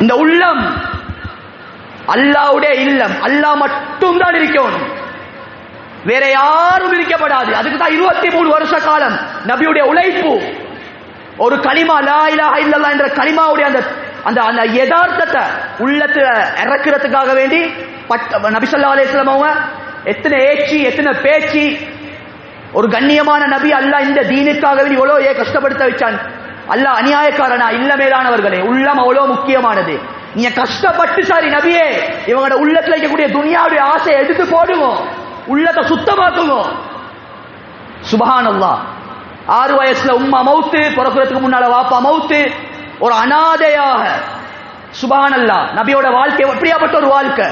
இந்த உள்ளம் அல்லாஹ்வுடைய இல்லம், அல்லாஹ் மட்டும் தான் இருக்கணும், வேற யாரும் இருக்கப்படாது. அதுக்கு தான் 23 வருஷ காலம் நபியுடைய உழைப்பு. ஒரு கலிமா லா இலாஹ இல்லல்லாஹ் என்ற கலிமாவுடைய அந்த அந்த அந்த யதார்த்தத்தை உள்ளத்துல இறக்குறதுக்காக வேண்டி நபி ஸல்லல்லாஹு அலைஹி வஸல்லம் அவங்க எத்தனை ஏச்சி எத்தனை பேச்சு. ஒரு கண்ணியமான நபி அல்லாஹ் இந்த தீனுக்காக வேண்டி எவ்வளவு கஷ்டப்படுத்த வச்சான். அல்லாஹ் அநியாயக்காரனா? இல்ல மேலானவர்களே, உள்ளம் அவ்வளவு முக்கியமானது. நீங்க கஷ்டப்பட்டு சாரி நபியே இவங்களோட உள்ளத்துல இருக்கக்கூடிய துனியாவுடைய ஆசையை எடுத்து போடுவோம், உள்ளத்தை சுத்தமாக்குவோம். சுப்ஹானல்லாஹ். 6 வயசுல உம்மா மௌத்து, பிறக்கிறதுக்கு முன்னால வாப்பா மௌத்து, ஒரு அனாதையாக. சுப்ஹானல்லாஹ். நபியோட வாழ்க்கை எப்படியாப்பட்ட ஒரு வாழ்க்கை.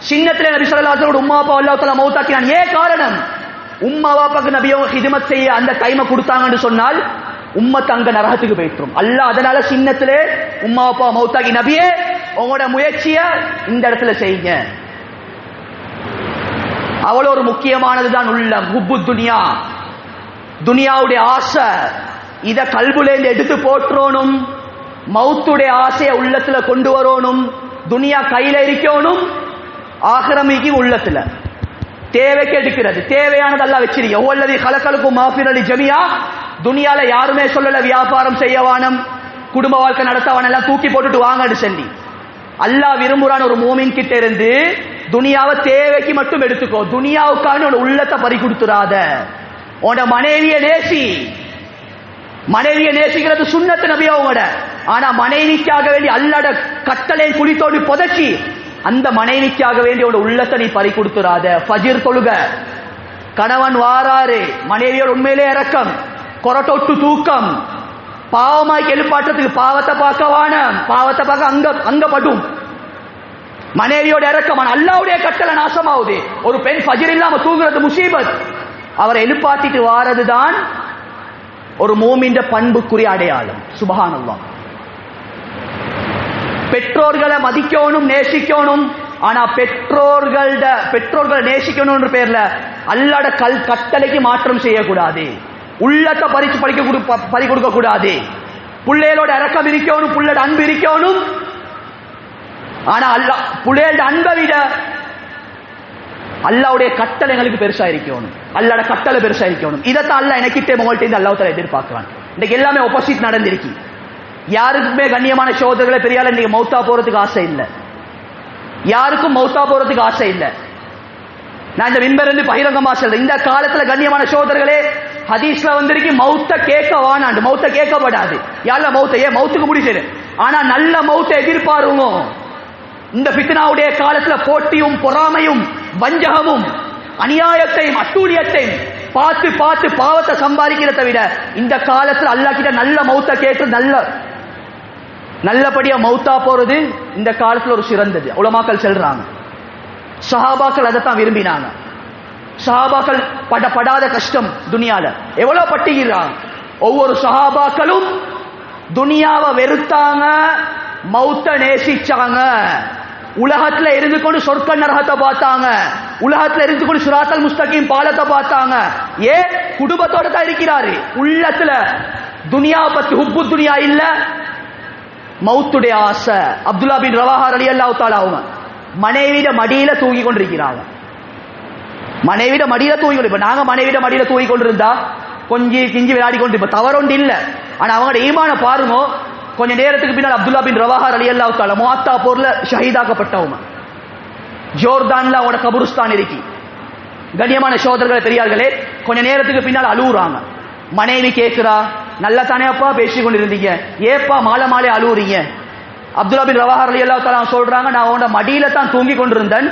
சின்னத்திலே நபி ஸல்லல்லாஹு அலைஹி வஸல்லம் உம்மா அப்பா அல்லாஹ் தஆலா மௌத்தாக்கினான். ஏன் காரணம்? உம்மா வாப்பாக்கு நபியோ ஹிதமத் செய்ய அந்த டைமை கொடுத்தாங்கன்னு சொன்னால் உம்மத் அங்க நரகத்துக்கு போயிட்டுரும். அல்லாஹ் அதனால சின்னத்திலே உம்மா அப்பா மௌத்தாக்கி, நபியே உங்களோட முயற்சிய இந்த இடத்துல செய்யுங்க. அவ்வளவு ஒரு முக்கியமானதுதான் உள்ளம். ஹுப்பு துனியா, துனியாவுடைய ஆசை, இத கல்புலேந்து எடுத்து போற்றணும். மௌத்துடைய ஆசையை உள்ளத்துல கொண்டு வரணும். துனியா கையில இருக்கணும், ஆகிரமிக்கு உள்ளத்துல தேவைக்கு எடுக்கிறது, தேவையானதெல்லாம் வச்சிருக்க. ஒவ்வொரு கலக்கலுக்கும் மாஃபிரலி ஜமியா. துனியால யாருமே சொல்லல வியாபாரம் செய்யவானம், குடும்ப வாழ்க்கை நடத்தவான எல்லாம் தூக்கி போட்டுட்டு வாங்கன்னு சொல்லி. அல்லாஹ் விரும்புறான ஒரு மூமின் கிட்ட இருந்து துனியாவை தேவைக்கு மட்டும் எடுத்துக்கோ. துனியாவுக்கான ஒரு உள்ளத்தை பறி கொடுத்துறாத. உன்னோட மனைவியை நேசி. மனைவியை நேசிக்கிறது சுன்னத்து நபியா உங்களோட. ஆனா மனைவிக்காக வேண்டி அல்லாட கட்டளை குளித்தோடு புதைச்சி அந்த மனைவிக்காக வேண்டி உன்னோட உள்ளத்தை நீ பறி கொடுத்துறாத. ஃபஜ்ர் தொழுக, கணவன் வாராரு, மனைவியோட உண்மையிலே இறக்கம், கொரட்டொட்டு தூக்கம், பாவமாய் எழுப்பாட்டத்துக்கு பாவத்தை பார்க்கவான, பாவத்தை பார்க்க அங்க படும். மனைவியோட இறக்கம், அல்லாவுடைய கட்டளை நாசமாவுது. ஒரு பெண் ஃபஜ்ர் இல்லாம தூங்குறது முசீபத். அவரை எழுப்பாட்டிட்டு வாரதுதான் ஒரு மூமின் பண்புக்குரிய அடையாளம். சுப்ஹானல்லாஹ். பெற்றோர்களை மதிக்கணும், நேசிக்கணும். ஆனா பெற்றோர்களை நேசிக்கணும் பேர்ல அல்லாட கட்டளைக்கு மாற்றம் செய்யக்கூடாது. உள்ளத்தை பறி கொடுக்க கூடாது. பிள்ளைகளோட இறக்கம் இருக்கணும், பிள்ளையோட அன்பு இருக்கணும். ஆனா பிள்ளையோட அன்பை விட அல்லாவுடைய கட்டளை எங்களுக்கு பெருசா இருக்கணும். அல்லாட கட்டளை பெருசா இருக்கணும். இதைத்தான் அல்ல எனக்கிட்டே உங்கள்கிட்ட அல்லாஹ் தஆலா எதிர்பார்க்கிறான். இன்னைக்கு எல்லாமே ஆப்போசிட் நடந்திருக்கு. யாருக்குமே கண்ணியமான சகோதரர்களை பெரியால இன்னைக்கு மௌத்தா போறதுக்கு ஆசை இல்லை. யாருக்கும் மௌத்தா போறதுக்கு ஆசை இல்லை. நான் இந்த மின்பர் இருந்து பகிரங்கமா சொல்றேன். இந்த காலத்துல கண்ணியமான சகோதரர்களே, ஹதீஸ்ல வந்திருக்கு மௌத்த கேட்க வானாண்டு. மௌத்த கேட்கப்படாது. யாருல மௌத்த ஏன் மௌத்துக்கு முடிச்சது. ஆனா நல்ல மௌத்த எதிர்பாருங்க. இந்த ஃபித்னாவுடைய காலத்துல போட்டியும் பொறாமையும் வஞ்சகமும் அநியாயத்தையும் அட்டூழியத்தையும் பார்த்து பார்த்து பாவத்தை சம்பாதிக்கிறத விட இந்த காலத்துல அல்லாஹ் கிட்ட நல்ல மௌத்த கேட்டு நல்லபடியா மௌத்தா போறது இந்த காலத்துல ஒரு சிறந்தது. உலமாக்கள் சொல்றாங்க. சஹாபாக்கள் அதைத்தான் விரும்பினாங்க. சஹாபாக்கள் படாத கஷ்டம் துனியால எவ்வளவு பட்டுகிறாங்க. ஒவ்வொரு சஹாபாக்களும் துனியாவை வெறுத்தாங்க, மௌத்த நேசிச்சாங்க. உலகத்துல இருந்து கொண்டு சொர்க்க நரகத்தை பார்த்தாங்க. உலகத்துல இருந்து கொண்டு சிராத்தல் முஸ்தகீம் பாலத்தை பார்த்தாங்க. குடும்பத்தோட தான் இருக்கிறாரு. உள்ளத்துல துனியா பத்தி ஹுப்பு துனியா இல்ல, மௌத்துடைய ஆசை. அப்துல்லா பின் ரவாஹா ரலியல்லாஹு தஆலா அவங்க மனைவிட மடியில தூங்கி கொண்டிருக்கிறாங்க. மனைவிட மடியில தூங்கி கொண்டு, இப்ப நாங்க மனைவிட மடியில தூங்கி கொண்டிருந்தா கொஞ்சி கிஞ்சி விளையாடி கொண்டு இப்ப தவறொண்டு இல்ல. ஆனா அவங்களோட ஈமான பாருங்க. கொஞ்ச நேரத்துக்கு பின்னால் அப்துல்லா பின் ரவாஹா ரலியல்லாஹு தஆலா முஅத்தா போர்ல ஷஹீதாக்கப்பட்டவங்க. ஜோர்டான்ல அவங்களோட கபருஸ்தான் இருக்கு. கண்ணியமான சகோதரர்களே பெரியார்களே, கொஞ்ச நேரத்துக்கு பின்னால் அழுவுறாங்க. மனைவி கேட்கிறா, நல்லா தானே அப்பா பேசி கொண்டிருந்தீங்க, ஏப்பா மாலை மாலை அழுவுறீங்க? அப்துல்லா பின் ரவாஹா ரலியல்லாஹு தஆலா சொல்றாங்க, நான் உன்னோட மடியில தான் தூங்கி கொண்டிருந்தேன்.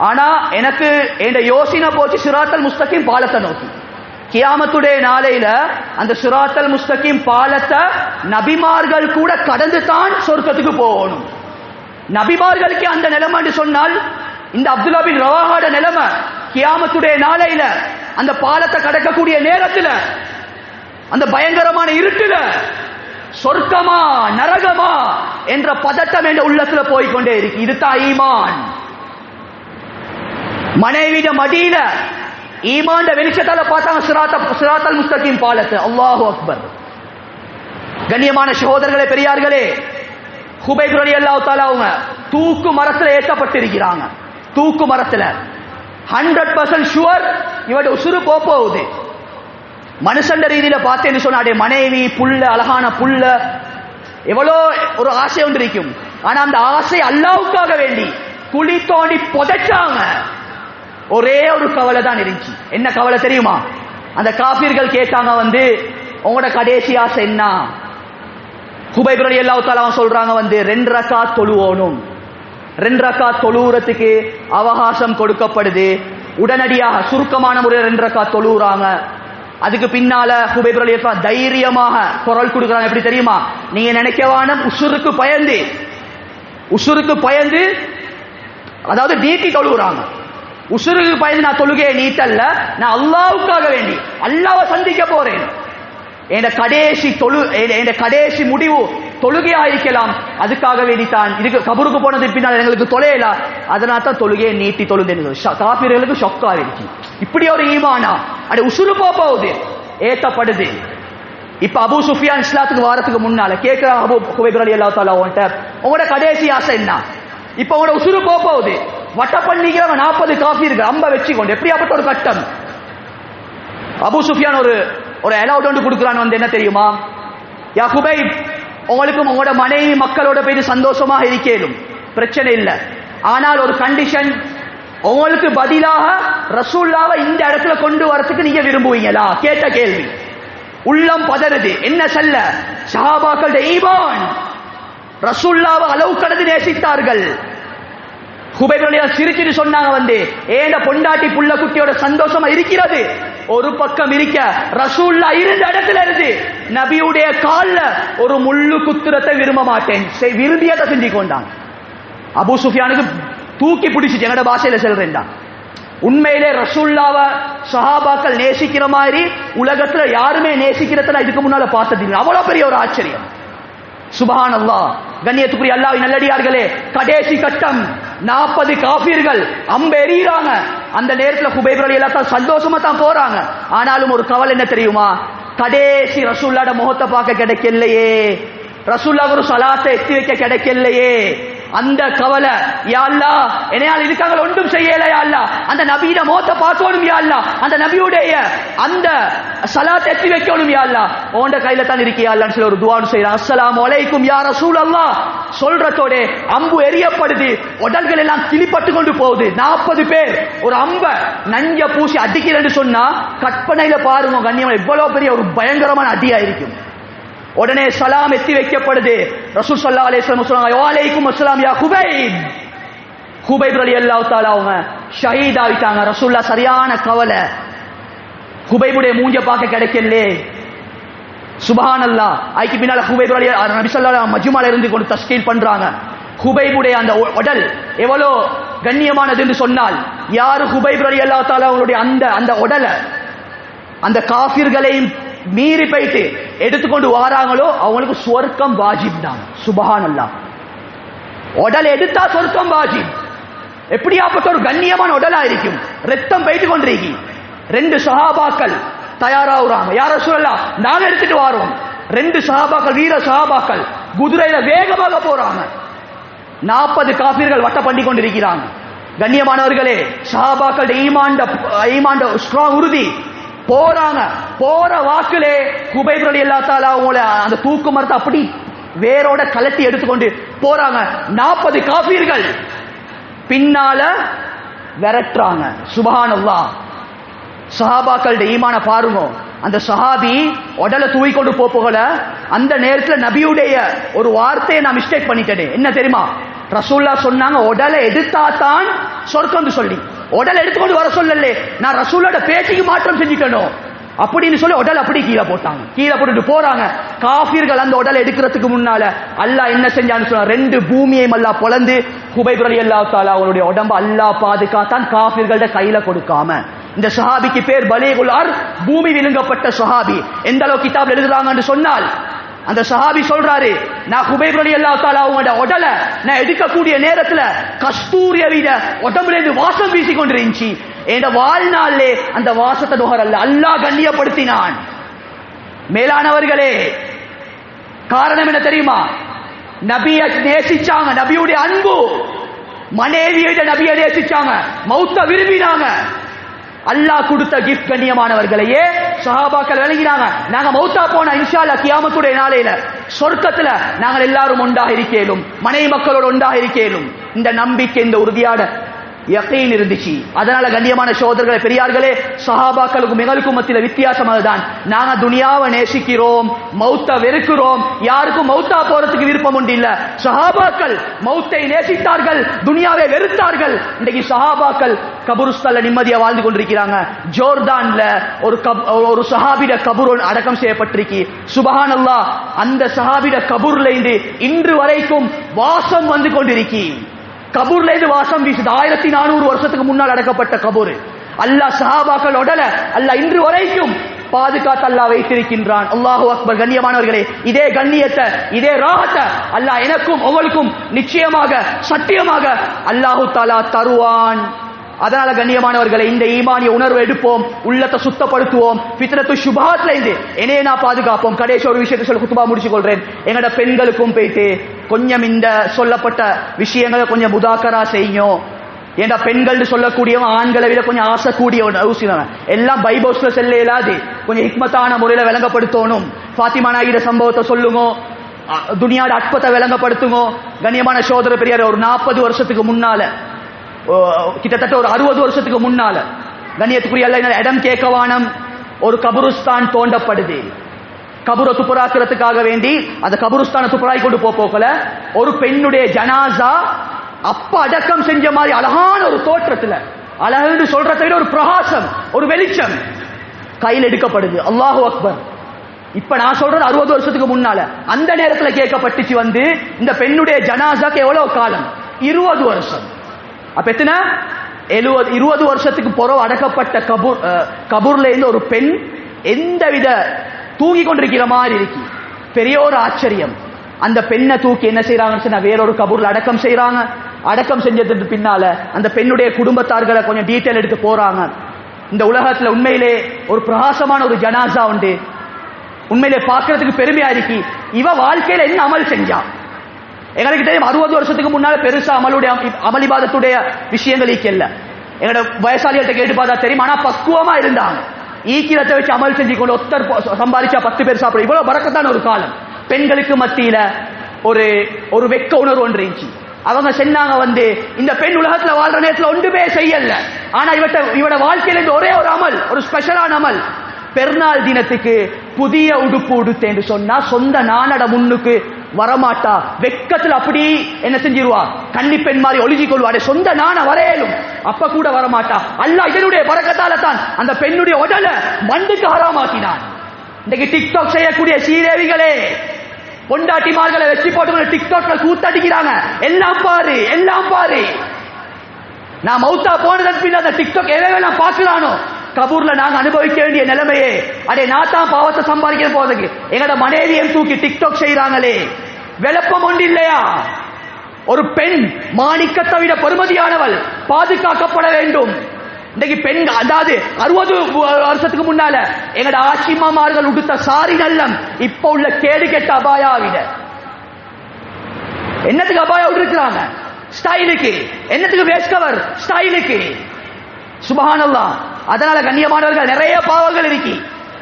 ஆனா எனக்கு என் யோசனை போச்சு சிராத்தல் முஸ்தகீம் பாலத்தை நோக்கி. கியாமத்துடைய நாளையில அந்த சிராத்தல் முஸ்தகீம் பாலத்தை நபிமார்கள் கூட கடந்து தான் சொர்க்கத்துக்கு போகணும். நபிமார்களுக்கு அந்த நிலைமை என்று சொன்னால் இந்த அப்துல்லா பின் ரவாஹாட நிலைமை கியாமத்துடைய நாளையில அந்த பாலத்தை கடக்கக்கூடிய நேரத்தில் அந்த பயங்கரமான இருட்டுல சொர்க்கமா நரகமா என்ற பதட்டம் என்ற உள்ளத்துல போய்கொண்டே இருக்கு. இதுதான் ஈமான். மனைவிட மடியில ஈமான் வெளிச்சத்தால பார்த்தாங்க சிராத்தல் முஸ்தகீம் பாலத்தை. அல்லாஹு அக்பர். கண்ணியமான சகோதரர்களே பெரியார்களே, ஹுபைப் ரலியல்லாஹு தஆலா அவங்க தூக்கு மரத்துல ஏற்றப்பட்டிருக்கிறாங்க. தூக்கு மரத்துல 100% ஷுவர் இவட உசுறு போகுது. மனுஷன் ரீதியில பார்த்தேன்னு சொன்னாடே மனைவி புல்ல அழகான புல்ல எவ்வளோ ஒரு ஆசை ஒன்று இருக்கும். ஆனா அந்த ஆசை அல்லாஹ்வுக்காக வேண்டி குழி தோண்டி புதைச்சாங்க. ஒரே ஒரு கவலை தான் இருந்துச்சு. என்ன கவலை தெரியுமா? அந்த காபீர்கள் கேட்டாங்க, உங்களோட கடைசி ஆசை என்ன? ஹுபைப் ரலியல்லாஹு தஆலா சொல்றாங்க, 2 ரக்காத் தொழுவோனும். 2 ரக்காத் தொழுவுறதுக்கு அவகாசம் கொடுக்கப்படுது. உடனடியாக சுருக்கமான முறையில் 2 ரக்காத் தொழுவுறாங்க. அதுக்கு பின்னால ஹுபைப் ரலியல்லாஹு தஆலா தைரியமாக குரல் கொடுக்குறாங்க. எப்படி தெரியுமா? நீங்க நினைக்கவான உசுருக்கு பயந்து அதாவது நீட்டி தொழுவுறாங்க. உசுருக்கு பயந்து நான் தொழுகையை நீட்டல்ல, நான் அல்லாஹ்வுக்காக வேண்டி அல்லாஹ்வை சந்திக்க போறேன். என் கடைசி முடிவு தொழுகையா இருக்கலாம். அதுக்காக வேண்டித்தான் இதுக்கு கபருக்கு போனதுக்கு பின்னால் எங்களுக்கு தொலையல, அதனால தான் தொழுகையை நீட்டி தொழுது. காபிர்களுக்கு ஷொக்கா இருக்கு. இப்படி ஒரு ஈமானா அது உசுறு போகுது, ஏத்தப்படுது. இப்ப அபூ சுஃபியான் இஸ்லாத்துக்கு வாரத்துக்கு முன்னால கேட்கிறாங்க, அபூ ஹுபைப் ரலியல்லாஹு தஆலா உங்களோட கடைசி ஆசை என்ன? இப்ப உங்களோட உசுறு போகுது. வட்ட பண்ணிக்கிறவங்க 40 காஃபிர்கள் அம்ப வச்சுக்கொண்டு எப்படியாப்பட்ட ஒரு கட்டம். அபூ சுஃபியான் ஒரு அலவுட் ஒன்று கொடுக்குறான் வந்து என்ன தெரியுமா, யா குபைப், உங்களுக்கும் உங்களோட மனைவி மக்களோட போய் சந்தோஷமாக இருக்கேனும், பிரச்சனை இல்லை. ஆனால் ஒரு கண்டிஷன், உங்களுக்கு பதிலாக ரசூலுல்லாஹ்வை இந்த இடத்துல கொண்டு வரதுக்கு நீங்க விரும்புவீங்களா? கேட்ட கேள்வி. உள்ளம் பதறுது. என்ன சொல்ல? சஹாபாக்களுடைய ஈமான் ரசூலுல்லாஹ்வை அளவு கடந்து நேசித்தார்கள். குபைப் ரலியல்லாஹு சிரிச்சிட்டு சொன்னாங்க வந்து, ஏண்ட பொண்டாட்டி புள்ள குட்டியோட சந்தோஷமா இருக்கிறது ஒரு பக்கம் இருக்க, ரசூலுல்லாஹ் இருந்த இடத்துல இருந்து நபியுடைய கால்ல ஒரு முள்ளு குத்துறத்தை விரும்ப மாட்டேன், விரும்பியதை செஞ்சு கொண்டான். அபூ சுஃபியானுக்கு தூக்கி பிடிச்சிட்டு, எங்கட பாஷையில சொல்றேன்டா, உண்மையிலே ரசூலுல்லாஹ்வை சஹாபாக்கள் நேசிக்கிற மாதிரி உலகத்துல யாருமே நேசிக்கிறத இதுக்கு முன்னால பார்த்ததில்லை. அவ்வளவு பெரிய ஒரு ஆச்சரியம். சுப்ஹானல்லாஹ். கண்ணியத்துக்குரிய அல்லாஹ்வின் நல்லடியார்களே, கடைசி கட்டம் 40 காஃபிர்கள் அம்பு எறிகிறாங்க. அந்த நேரத்தில் குபைப் ரலியல்லாஹு அன்ஹு சந்தோஷமா தான் போறாங்க. ஆனாலும் ஒரு கவலை என்ன தெரியுமா, கடைசி ரசூலுல்லாஹ்வோட முகத்தை பார்க்க கிடைக்கலையே, ரசூலுல்லாஹ் ஒரு ஸலாத்தை எத்தி வைக்க கிடைக்கலையே, அந்த கவலை. யா அல்லாஹ், என்னையால் இதுக்காக ஒன்றும் செய்யல யா அல்லாஹ், அந்த நபியோட முகத்தை பார்க்கணும் யா அல்லாஹ், அந்த நபியுடைய அந்த ஸலாத்தை எத்தி வைக்கணும் யா அல்லாஹ், உன்ட கையில தான் இருக்கு யா அல்லாஹ்னு சொல்லி ஒரு துஆ செய்றாங்க. அஸ்ஸலாமு அலைக்கும் யா ரசூலல்லாஹ் சொல்றதோட அம்பு எரியப்படுது, உடல்கள் எல்லாம் கிளிப்பட்டு கொண்டு போகுது. 40 பேர் ஒரு அம்ப நஞ்ச பூசி அடிக்கிறேன்னு சொன்னா கற்பனையில பாருங்க கண்ணியம், இவ்வளவு பெரிய ஒரு பயங்கரமான அடியா இருக்கும். உடனே சலாம் எத்தி வைக்கப்படுது. ரசூல் ஸல்லல்லாஹு அலைஹி வஸல்லம் சொன்னாங்க, வ அலைக்கும் அஸ்ஸலாம் யா குபைப். குபைப் ரலியல்லாஹு தஆலா அவங்க ஷஹீத் ஆயிட்டாங்க. ரசூலுல்லாஹ் சரியான கவலை, குபைபுடைய மூஞ்ச பார்க்க கிடைக்கல. சுப்ஹானல்லாஹ். ஐக்கு பின்னால குபைப் ரலியல்லாஹு நபி ஸல்லல்லாஹு அலைஹி வஸல்லம் மஜ்மால இருந்து கொண்டு தஸ்கீல் பண்றாங்க. குபைபுடைய அந்த உடல் எவ்வளோ கண்ணியமானது என்று சொன்னால், யாரு குபைப் ரலியல்லாஹு தஆலா அவங்களுடைய அந்த உடலை அந்த காஃபிர்களையும் மீறி போயிட்டு எடுத்துக்கொண்டு வாராங்களோ அவங்களுக்கு சொர்க்கம் வாஜிப் தான். சுப்ஹானல்லாஹ். உடல் எடுத்தா சொர்க்கம் வாஜிப். எப்படியாப்பட்ட ஒரு கண்ணியமான உடலா இருக்கும். ரத்தம் போயிட்டு கொண்டிருக்கி. 2 சஹாபாக்கள் தயாராகுறாங்க. யார் ரசூலல்லாஹ், நாங்க எடுத்துட்டு வாரோம். 2 சஹாபாக்கள், வீர சஹாபாக்கள் குதிரையில வேகமாக போறாங்க. 40 காஃபிர்கள் வட்ட பண்ணி கொண்டிருக்கிறாங்க. கண்ணியமானவர்களே, சஹாபாக்கள் ஈமான் ஸ்ட்ராங் உறுதி போறாங்க. போற வாக்கிலே குபைப் ரலியல்லாஹு தஆலா அவங்கள அந்த தூக்கு மரத்தை அப்படி வேரோட கலட்டி எடுத்துக்கொண்டு போறாங்க. 40 காஃபிர்கள் பின்னால விரட்டுறாங்க. சுப்ஹானல்லாஹ். சஹாபாக்களுடைய ஈமான பாருங்க. அந்த சஹாபி உடலை தூக்கி கொண்டு போகல, அந்த நேரத்தில் நபியுடைய ஒரு வார்த்தையை நான் மிஸ்டேக் பண்ணிட்டேன். என்ன தெரியுமா, ரசூலுல்லாஹ் சொன்னாங்க உடலை எடுத்தா தான் சொர்க்கம் சொல்லி, உடலை எடுத்துக்கொண்டு வர சொல்லல, நான் ரசூலோட பேச்சுக்கு மாற்றம் செஞ்சுட்டனோ அப்படின்னு சொல்லி உடல் அப்படி கீழே போட்டாங்க. கீழே போட்டுட்டு போறாங்க. காஃபிர்கள் அந்த உடலை எடுக்கிறதுக்கு முன்னால அல்லாஹ் என்ன செஞ்சான்னு சொன்னா, 2 பூமியையும் அல்லாஹ் பொளந்து குபைப் ரலியல்லாஹு தஆலா அவருடைய உடம்பை அல்லாஹ் பாதுகாத்தான், காஃபிர்களோட கையில கொடுக்காம. இந்த சஹாபிக்கு பேர் பலீகுல் அர்த், பூமி விழுங்கப்பட்ட சஹாபி. எந்த அளவு கிதாப்ல எழுதுறாங்கன்னு சொன்னால், அந்த சஹாபி சொல்றாரு, நான் குபைப் ரலியல்லாஹு தஆலா அவங்களோட உடலை நான் எடுக்கக்கூடிய நேரத்துல கஸ்தூரிய விட உடம்புல இருந்து வாசம் வீசி கொண்டிருந்துச்சு. என் வாழ்நாளே அந்த வாசத்தை நுகரல்ல, அல்லாஹ் கண்ணியப்படுத்தினான். மேலானவர்களே, காரணம் என்ன தெரியுமா, நபியை நேசிச்சாங்க. நபியுடைய அன்பு, மனைவியை நபியை நேசிச்சாங்க, மௌத்த விரும்பினாங்க. அல்லாஹ் கொடுத்த கிஃப்ட். கண்ணியமானவர்களையே, சஹாபாக்கள் விளங்கினாங்க, நாங்க மௌத்தா போன இன்ஷா அல்லாஹ் கியாமத்துடைய நாளையில சொர்க்கத்துல நாங்கள் எல்லாரும் ஒன்றாக இருக்கேனும், மனைவி மக்களோடு ஒன்றாக இருக்கேனும். இந்த நம்பிக்கை, இந்த உறுதியான யகீன் இருந்துச்சு. அதனால கண்ணியமான சகோதரர்களே, பெரியார்களே, சஹாபாக்களுக்கும் எங்களுக்கும் மத்தியில வித்தியாசம் அதுதான். நாங்க துனியாவை நேசிக்கிறோம், மௌத்த வெறுக்கிறோம். யாருக்கும் மௌத்தா போறதுக்கு விருப்பம் உண்டு இல்ல. சஹாபாக்கள் மௌத்தை நேசித்தார்கள், துனியாவை வெறுத்தார்கள். இன்னைக்கு சஹாபாக்கள் கபருஸ்தல்ல நிம்மதியா வாழ்ந்து கொண்டிருக்கிறாங்க. ஜோர்டான்ல ஒரு சஹாபிட கபூர் அடக்கம் செய்யப்பட்டிருக்கு. சுப்ஹானல்லாஹ். அந்த சஹாபிட கபூர்ல இருந்து இன்று வரைக்கும் வாசம் வந்து கொண்டிருக்கு. கபூர்ல இருந்து வாசம் வீசுது. 1400 வருஷத்துக்கு முன்னால் அடக்கப்பட்ட கபூர். அல்லாஹ் சஹாபாக்கள் உடல அல்லாஹ் இன்று வரைக்கும் பாதுகாத்து அல்லாஹ் வைத்திருக்கின்றான். அல்லாஹு அக்பர். கண்ணியமானவர்களே, இதே கண்ணியத்தை, இதே ராகத்தை அல்லாஹ் எனக்கும் உங்களுக்கும் நிச்சயமாக சத்தியமாக அல்லாஹு தஆலா தருவான். அதனால கண்ணியமானவர்களை, இந்த ஈமானிய உணர்வு எடுப்போம், உள்ளத்தை சுத்தப்படுத்துவோம், ஃபித்னத்து ஷுபஹாத்ல இருந்து என்னைய நான் பாதுகாப்போம். கடைசி ஒரு விஷயத்தை சொல்லி குத்துபா முடிச்சு கொள்றேன். எங்கட பெண்களுக்கும் போயிட்டு கொஞ்சம் இந்த சொல்லப்பட்ட விஷயங்களை கொஞ்சம் முதாக்கரா செய்யும். ஏண்டா பெண்கள் சொல்லக்கூடியவன் ஆண்களை விட கொஞ்சம் ஆசை கூடிய எல்லாம் பைபோஸ்ல செல்ல இயலாது. கொஞ்சம் ஹிக்மத்தான முறையில விளங்கப்படுத்தணும். ஃபாத்திமா நாயிட சம்பவத்தை சொல்லுங்க, துனியாட அற்பத்தை விளங்கப்படுத்துங்க. கண்ணியமான சகோதர பெரியார், ஒரு 40 வருஷத்துக்கு முன்னால, கிட்டத்தட்ட ஒரு 60 வருஷத்துக்கு முன்னால, கண்ணியத்துக்குரிய அல்ல இடம் கேட்கவானம், ஒரு கபருஸ்தான் தோண்டப்படுது. கபரை துப்புராக்கிறதுக்காக வேண்டி அந்த கபருஸ்தான துப்புராய் கொண்டு போக்கல ஒரு பெண்ணுடைய ஜனாசா அப்ப அடக்கம் செஞ்ச மாதிரி அழகான ஒரு தோற்றத்துல, அழகு சொல்றதை விட ஒரு பிரகாசம், ஒரு வெளிச்சம் கையில் எடுக்கப்படுது. அல்லாஹு அக்பர். இப்ப நான் சொல்றது 60 வருஷத்துக்கு முன்னால. அந்த நேரத்தில் கேட்கப்பட்டுச்சு வந்து இந்த பெண்ணுடைய ஜனாசாக்கு எவ்வளவு காலம்? 20 வருஷம். அப்ப எத்தனை? 20 வருஷத்துக்கு பிறகு அடக்கப்பட்ட கபூர்ல இருந்து ஒரு பெண் எந்தவித தூங்கி கொண்டிருக்கிற மாதிரி இருக்கு. பெரிய ஒரு ஆச்சரியம். அந்த பெண்ணை தூக்கி என்ன செய்யறாங்கன்னு சொன்னா வேறொரு கபூர்ல அடக்கம் செய்யறாங்க. அடக்கம் செஞ்சதுக்கு பின்னால அந்த பெண்ணுடைய குடும்பத்தார்களை கொஞ்சம் டீட்டெயில் எடுத்து போறாங்க. இந்த உலகத்துல உண்மையிலே ஒரு பிரகாசமான ஒரு ஜனாசா உண்டு. உண்மையிலே பார்க்கறதுக்கு பெருமையா இருக்கு. இவ வாழ்க்கையில என்ன அமல் செஞ்சா? எங்களுக்கு தெரியும் 60 வருஷத்துக்கு முன்னால பெருசா அமளிபாதத்துடைய விஷயங்கள் இல்ல. எங்களோட வயசாளிகள்கிட்ட கேட்டு பார்த்தா தெரியும். ஆனா பக்குவமா இருந்தாங்க. ஈக்கிரத்தை வச்சு அமல் செஞ்சு கொண்டு ஒருத்தர் சம்பாதிச்சா 10 பேர் சாப்பிட இவ்வளவு பறக்கத்தான ஒரு காலம். பெண்களுக்கு மத்தியில ஒரு வெக்க உணர்வு ஒன்று இருந்துச்சு. அவங்க சொன்னாங்க வந்து இந்த பெண் உலகத்துல வாழ்ற நேரத்துல ஒன்றுமே செய்யல. ஆனா இவட வாழ்க்கையில இருந்து ஒரே ஒரு அமல், ஒரு ஸ்பெஷலான அமல், பெருநாள் தினத்துக்கு புதிய உடுப்பு உடுத்தேன்னு சொன்னா சொந்த நானட முன்னுக்கு வரமாட்டா. வெக்கத்துல அப்படி என்ன செஞ்சிருவா, கன்னி பெண் மாதிரி ஒளிஞ்சி கொள்வாரு. சொந்த நான வரையலும் அப்ப கூட வரமாட்டா. அல்லாஹ் இதனுடைய பரக்கத்தால தான் அந்த பெண்ணுடைய உடல மண்ணுக்கு ஹராமாக்கினான். இன்னைக்கு டிக்டாக் செய்யக்கூடிய சீதேவிகளே, பொண்டாட்டிமார்களை வச்சு போட்டு டிக்டாக்ல கூத்தடிக்கிறாங்க. எல்லாம் பாரு, எல்லாம் பாரு. நான் மௌத்தா போனதற்கு பின்ன அந்த டிக்டாக் எல்லாம் பாக்குறானோ கபூர்ல நாங்க அனுபவிக்க வேண்டிய நிலைமையே. அடே நான் தான் பாவத்தை சம்பாதிக்கிற போறதுக்கு எங்கட மனைவியம் தூக்கி டிக்டாக் செய்யறாங்களே, விளப்பம் ஒன்று இல்லையா? ஒரு பெண் மாணிக்கத்தை விட பெருமதியானவள், பாதுகாக்கப்பட வேண்டும். இன்னைக்கு பெண், அதாவது 60 வருஷத்துக்கு முன்னால எங்கட ஆட்சிமார்கள் உடுத்த சாரி நல்லம் இப்ப உள்ள கேடு கெட்ட அபாயா விட. என்னத்துக்கு அபாயா விட்டுருக்கிறாங்க? ஸ்டைலுக்கு. என்னத்துக்கு வேஸ்ட் கவர்? ஸ்டைலுக்கு. சுபஹானல்லாஹ். அதனால கண்ணியமானவர்கள் நிறைய பாவங்கள் இருக்கு.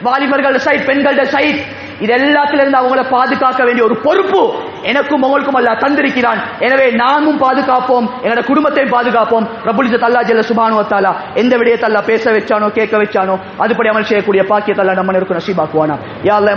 வாலிபர்கள் சைட், பெண்களோட சைட், இது எல்லாத்தில இருந்து அவங்களை பாதுகாக்க வேண்டிய ஒரு பொறுப்பு எனக்கும் உங்களுக்கும் அல்லாஹ் தந்திருக்கிறான். எனவே நாமும் பாதுகாப்போம், எங்களோட குடும்பத்தையும் பாதுகாப்போம். ரப்புல் இஸ்ஸத் அல்லாஹ் ஜல்ல சுப்ஹானஹு வ தஆலா எந்த விடயத்தை அல்லாஹ் பேச வச்சானோ கேட்க வச்சானோ அதுபடி அமல் செய்யக்கூடிய பாக்கியத்தை அல்லாஹ் நம்ம நசீபாக்குவானா. யா அல்லாஹ்